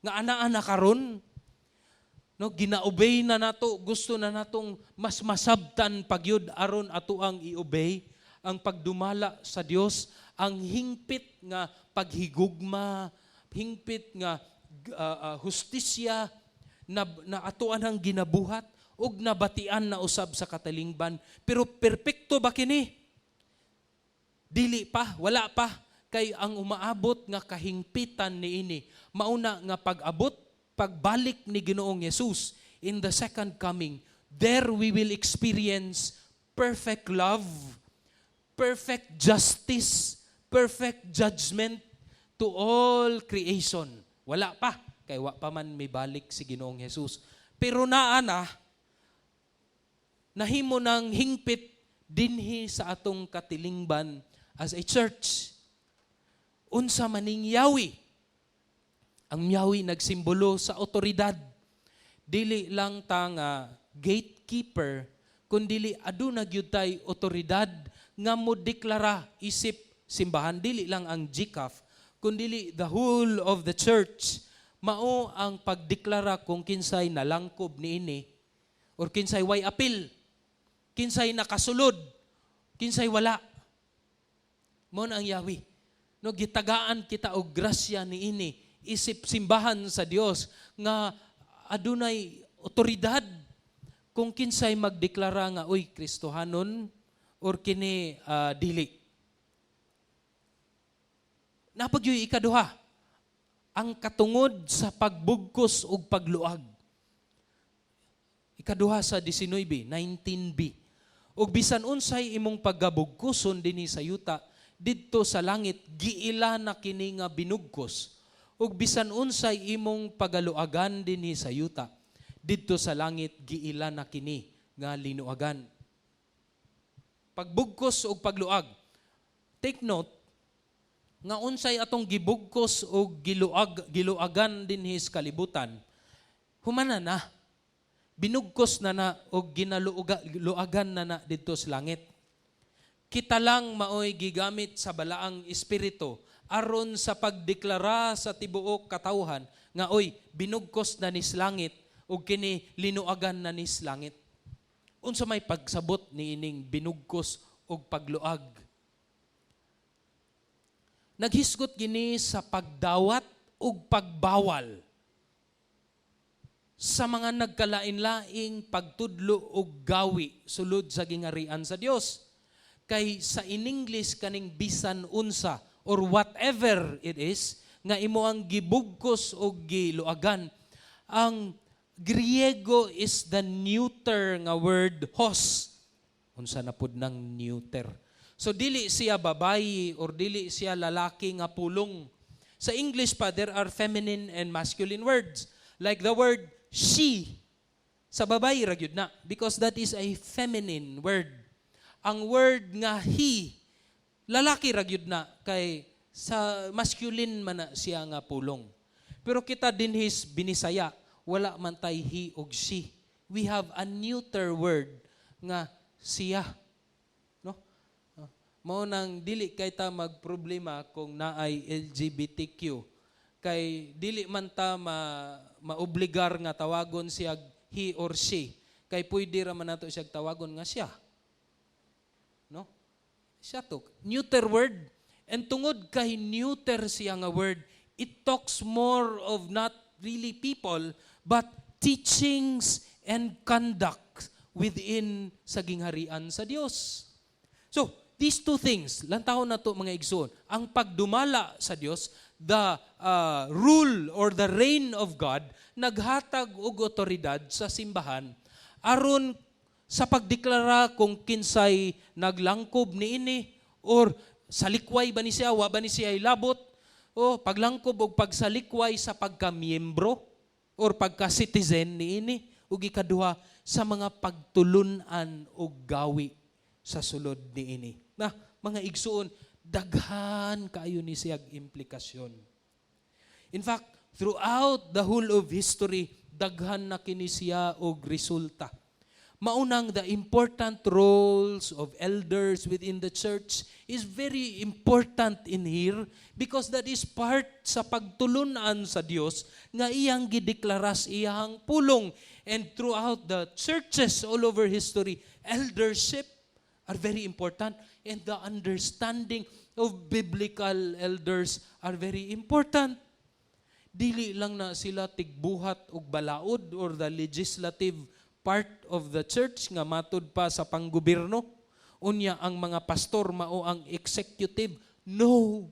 nga ana-ana karon, no, gina-obey na nato, gusto na natong mas masabtan pagyud aron ato ang i-obey ang pagdumala sa Dios, ang hingpit nga paghigugma, hingpit nga hustisya na atoan ang ginabuhat ug nabatian na usab sa katalingban. Pero perpekto ba kini? Dili pa, wala pa. Kay ang umaabot nga kahingpitan niini, mauna nga pagbalik ni Ginoong Hesus in the second coming, there we will experience perfect love, perfect justice, perfect judgment to all creation. Wala pa, kay wa pa man may balik si Ginoong Hesus. Pero nahimo ng hingpit dinhi sa atong katilingban as a church. Unsa maning yawi? Ang yawi nagsimbolo sa otoridad. Dili lang tang gatekeeper, kundi aduna gyud tay otoridad nga mo deklara isip simbahan. Dili lang ang GCAF, kundi the whole of the church. Mao ang pagdeklara kung kinsay nalangkob niini or kinsay way apil, kinsay nakasulod, kinsay wala. Mao na ang yawi. No, gitagaan kita og grasya niini, isip simbahan sa Dios nga adunay otoridad kung kinsay magdeklara nga uy Kristohanon or kini dili. Napagyoy ikaduha, ang katungod sa pagbugkos ug pagluag. Ikaduha sa 19b. Ug bisan unsay imong paggabugkoson dinhi sa yuta didto sa langit, giila na kini nga binugkos. Ug bisan unsay imong pagaluagan dinhi sa yuta didto sa langit, giila na kini nga linuagan. Pagbugkos ug pagluag. Take note nga unsay atong gibugkos ug giluagan dinhi sa kalibutan, humana na. Binugkos na ug ginaluagan na didto sa langit. Kita lang maoy gigamit sa balaang espiritu aron sa pagdeklara sa tibuok katawhan nga oy binugkos na nis langit ug kini linuagan na nis langit. Unsa may pagsabot niining binugkos ug pagluag? Naghisgot gini sa pagdawat ug pagbawal sa mga nagkalain-laing pagtudlo ug gawi sulod sa gingharian sa Dios. Kay sa in English kaning bisan unsa or whatever it is nga imo ang gibugkos o giluagan, ang Griego is the neuter nga word hos. Unsa na pud nang neuter. So dili siya babayi or dili siya lalaki nga pulong. Sa English pa, there are feminine and masculine words. Like the word she. Sa babayi ra gyud na because that is a feminine word. Ang word nga he, lalaki ra gyud na kay sa masculine man na siya nga pulong. Pero kita din his binisaya, wala man tay he og she. We have a neuter word nga siya. No? Mao nang dili kay ta magproblema kung naay LGBTQ. Kay dili man ta maobligar nga tawagon siya he or she. Kay pwede ra man nato siya tawagon nga siya. No? Siya to. Neuter word. And tungod kay neuter siya nga word, it talks more of not really people, but teachings and conduct within sa gingharian sa Dios. So, these two things, lantahon na to mga igsoon, ang pagdumala sa Dios, the rule or the reign of God, naghatag og otoridad sa simbahan, aron sa pagdeklara kung kinsay naglangkob niini, or salikway ba ni siya, wa ba ni siya ilabot, o paglangkob og pagsalikway sa pagkamiyembro or pagka-citizen niini, ug ikaduha sa mga pagtulunan og gawi sa sulod niini. Na mga igsuon, daghan kaayo ni siyag implikasyon. In fact, throughout the whole of history, daghan na kini siya og resulta. Maunang the important roles of elders within the church is very important in here because that is part sa pagtulunan sa Dios nga iyang gideklaras iyang pulong. And throughout the churches all over history, eldership are very important and the understanding of biblical elders are very important. Dili lang na sila tigbuhat og balaod or the legislative part of the church nga matud pa sa panggobyerno. Unya ang mga pastor mao ang executive. No.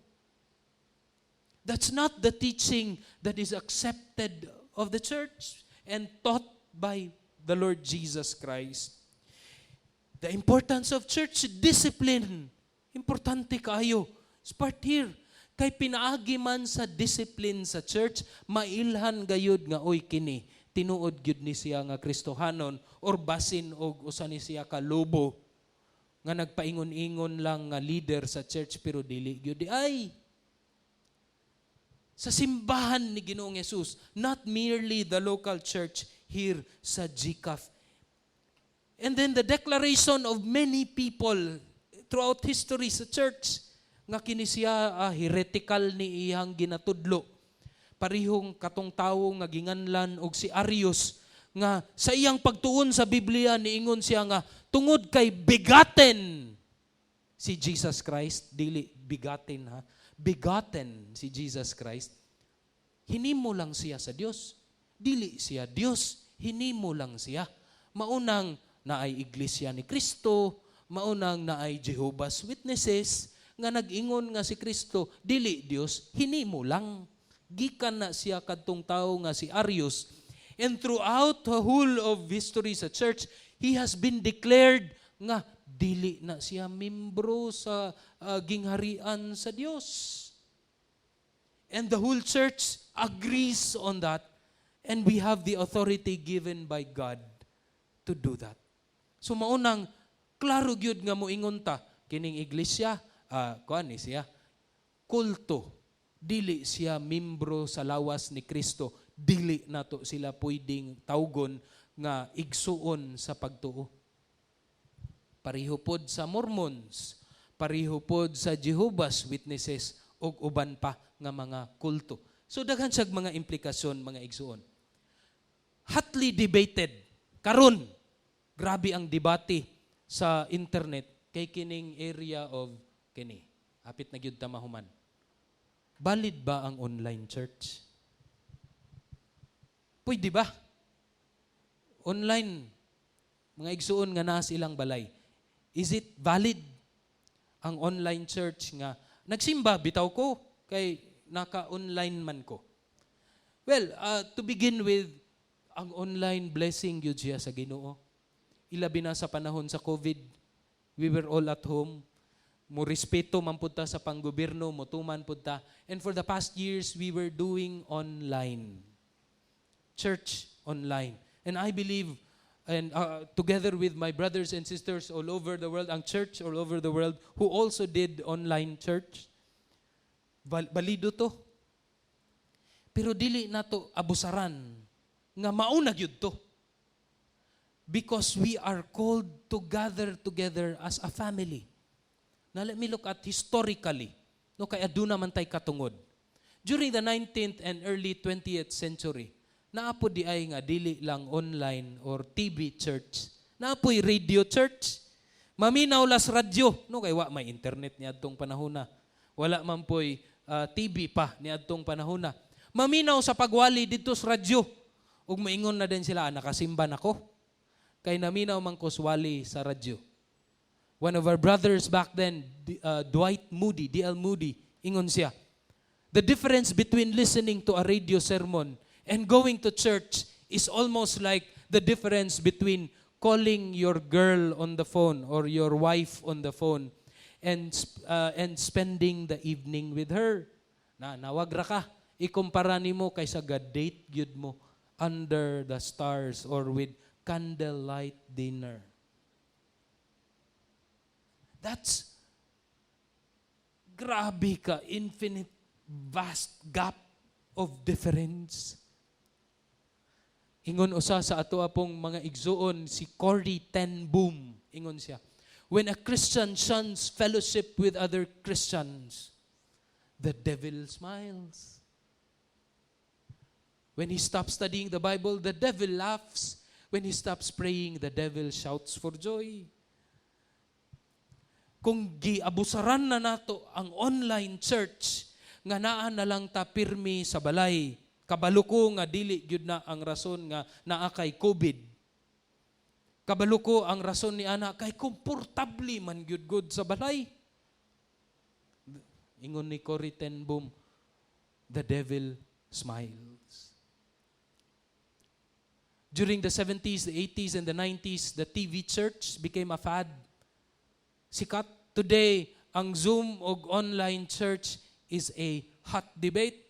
That's not the teaching that is accepted of the church and taught by the Lord Jesus Christ. The importance of church discipline. Importante kayo. Start here. Kay pinaagi man sa discipline sa church, mailhan gayud nga oy kini tinuod gyud ni siya nga Kristohanon or basin og usa ni siya ka lobo nga nagpaingon-ingon lang nga leader sa church pero dili gyud di ay sa simbahan ni Ginoong Hesus, not merely the local church here sa GCAF. And then the declaration of many people throughout history sa church nga kini siya heretical ni iyang ginatudlo. Parihong katong tawo nga ginganlan og si Arius nga sa iyang pagtuon sa Biblia niingon siya nga tungod kay bigaten si Jesus Christ, dili bigaten ha, bigaten si Jesus Christ, hinimo lang siya sa Dios. Dili siya Dios, hinimo lang siya. Maunang naay iglesia ni Kristo, maunang naay Jehovah's Witnesses nga nag-ingon nga si Kristo dili Dios, hinimo lang. Gikan na siya kadtong tao nga si Arius. And throughout the whole of history sa church, he has been declared nga dili na siya membro sa gingharian sa Dios. And the whole church agrees on that. And we have the authority given by God to do that. So maunang, klaro gyud nga moingon ta, kining iglesia, kuan ni siya, kulto. Dili siya membro sa lawas ni Kristo, dili nato sila pwedeng tawgon nga igsuon sa pagtuo. Pareho pod sa Mormons, pareho pod sa Jehovah's Witnesses ug uban pa nga mga kulto. So daghan siyag mga implikasyon mga igsuon. Hotly debated karon. Grabe ang debate sa internet kay kining area of kini. Hapit na gyud ta mahuman. Valid ba ang online church? Pwede ba? Online, mga igsuon nga naa silang balay. Is it valid ang online church nga nagsimba bitaw ko kay naka-online man ko? Well, to begin with, ang online blessing yun siya sa Ginoo. Ilabi na sa panahon sa COVID, we were all at home. Mo respeto man punta sa panggobyerno, mo tuman punta. And for the past years, we were doing online. Church online. And I believe, and together with my brothers and sisters all over the world, ang church all over the world, who also did online church, balido to. Pero dili na to abusaran, nga maunag yun to. Because we are called to gather together as a family. Now let me look at historically. No, kaya doon naman tayo katungod. During the 19th and early 20th century, naapo di ay nga dili lang online or TV church. Naapoy radio church. Maminaw las radyo. No, kaya may internet ni adtong panahon na. Wala man po'y TV pa ni adtong panahon na. Maminaw sa pagwali dito sa radyo. Ug maingon na din sila, nakasimba nako. Kay naminaw man ko swali sa radyo. One of our brothers back then, Dwight Moody, D.L. Moody, ingon siya, the difference between listening to a radio sermon and going to church is almost like the difference between calling your girl on the phone or your wife on the phone and spending the evening with her. Nawag ra ka. Ikumpara nimo kaysa ga-date gyud mo under the stars or with candlelight dinner. That's grabe ka, infinite, vast gap of difference. Ingon usa sa ato apong mga igsuon, si Corrie ten Boom. Ingon siya, when a Christian shuns fellowship with other Christians, the devil smiles. When he stops studying the Bible, the devil laughs. When he stops praying, the devil shouts for joy. Kung giabusaran na nato ang online church, nga naa na lang ta pirmi sa balay, kabalo ko nga dili gyud na ang rason nga naa kay COVID. Kabalo ko ang rason ni ana kay komportable man gyud good sa balay. Ingon ni Corrie ten Boom, the devil smiles. During the 70s, the 80s, and the 90s, the TV church became a fad. Sikat. Today, ang Zoom o online church is a hot debate.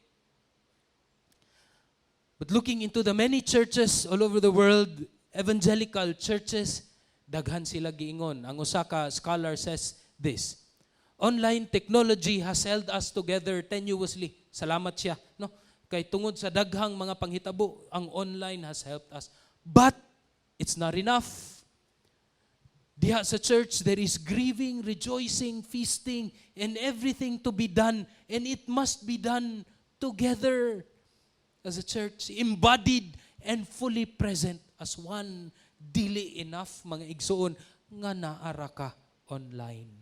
But looking into the many churches all over the world, evangelical churches, daghan sila giingon. Ang usa ka scholar says this, online technology has held us together tenuously. Salamat siya. No? Kay tungod sa daghang mga panghitabo, ang online has helped us. But it's not enough. Diha sa church, there is grieving, rejoicing, feasting, and everything to be done. And it must be done together as a church, embodied and fully present as one. Dili enough, mga igsuon, nga naara ka online.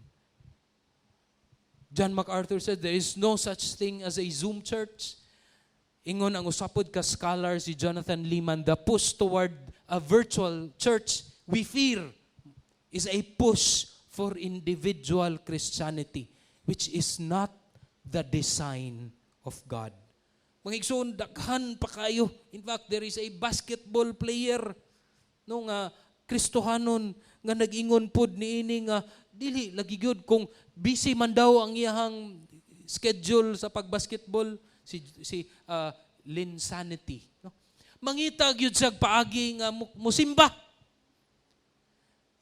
John MacArthur said, there is no such thing as a Zoom church. Ingon ang usapod ka scholar si Jonathan Leeman, the push toward a virtual church, we fear, is a push for individual Christianity, which is not the design of God. Mga igsoon, daghan pa kayo. In fact, there is a basketball player no nga Kristohanon nga nag-ingon pod niini nga dili lagi gyud kung busy man daw ang iyahang schedule sa pagbasketball si Linsanity. No? Mangita gyud sa paagi nga musimba.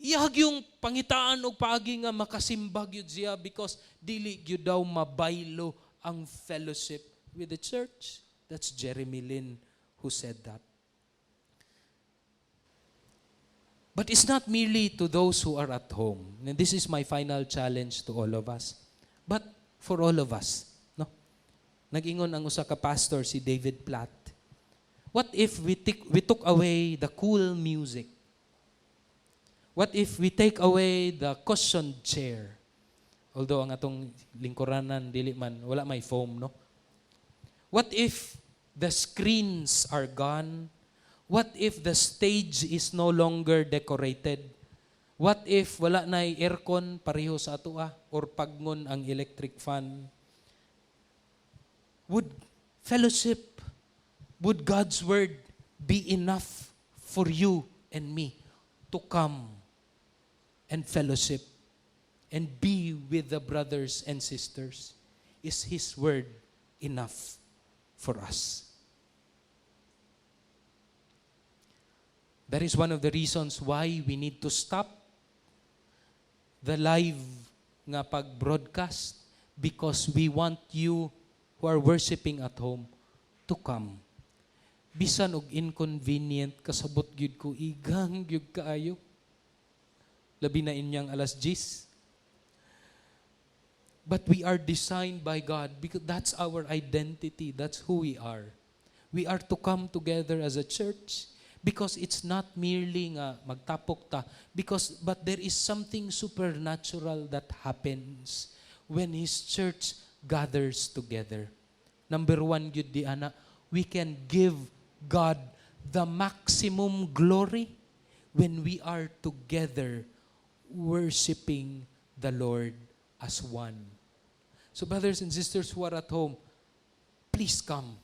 Iyag yung pangitaan og paagi nga makasimba gyud siya because dili gyud daw mabaylo ang fellowship with the church. That's Jeremy Lin who said that. But it's not merely to those who are at home. And this is my final challenge to all of us. But for all of us. Nag-ingon ang usa ka pastor, si David Platt. What if we took away the cool music? What if we take away the cushioned chair? Although ang atong lingkuranan, dili man, wala may foam, no? What if the screens are gone? What if the stage is no longer decorated? What if wala na'y aircon pareho sa atua or pagnon ang electric fan? Would fellowship, would God's word be enough for you and me to come and fellowship and be with the brothers and sisters? Is His Word enough for us? That is one of the reasons why we need to stop the live nga pag-broadcast, because we want you who are worshiping at home to come. Bisan og inconvenient, kasabot gyud ko, igang gyud kaayo. Labi na inyang alas 10. But we are designed by God because that's our identity. That's who we are. We are to come together as a church because it's not merely nga magtapok ta, but there is something supernatural that happens when His church gathers together. Number one, yun di ana, we can give God the maximum glory when we are together worshiping the Lord as one. So brothers and sisters who are at home, please come.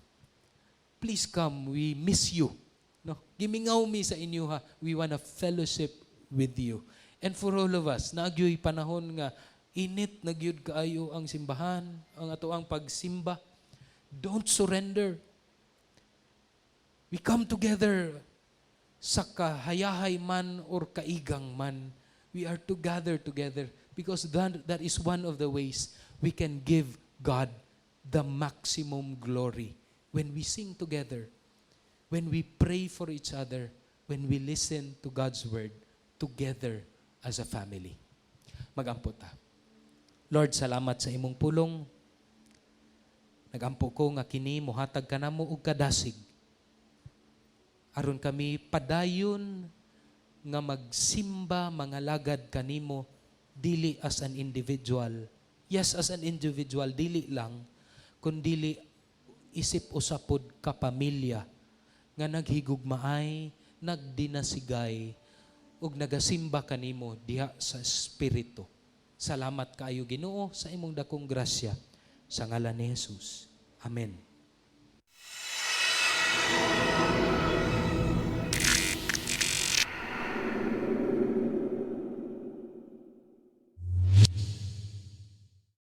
Please come. We miss you. No? Gimingaw mi sa inyo ha. We wanna fellowship with you. And for all of us, nagyoy panahon nga init nagyud kaayo ang simbahan, ang ato ang pagsimba. Don't surrender. We come together sa kahayahay man or kaigang man. We are to gather together because that is one of the ways we can give God the maximum glory. When we sing together, when we pray for each other, when we listen to God's Word together as a family. Mag-ampo ta. Lord, salamat sa imong pulong. Nagampo ko nga kini mohatag kanamo og kadasig. Aron kami padayon nga magsimba mga lagad kanimo dili as an individual. Yes, as an individual, dili lang, kundi isip usapod ka pamilya nga naghigugmaay, nagdinasigay, ug nagasimba kanimo diha sa Espiritu. Salamat kaayo Ginoo sa imong dakong grasya. Sa ngalan ni Jesus. Amen.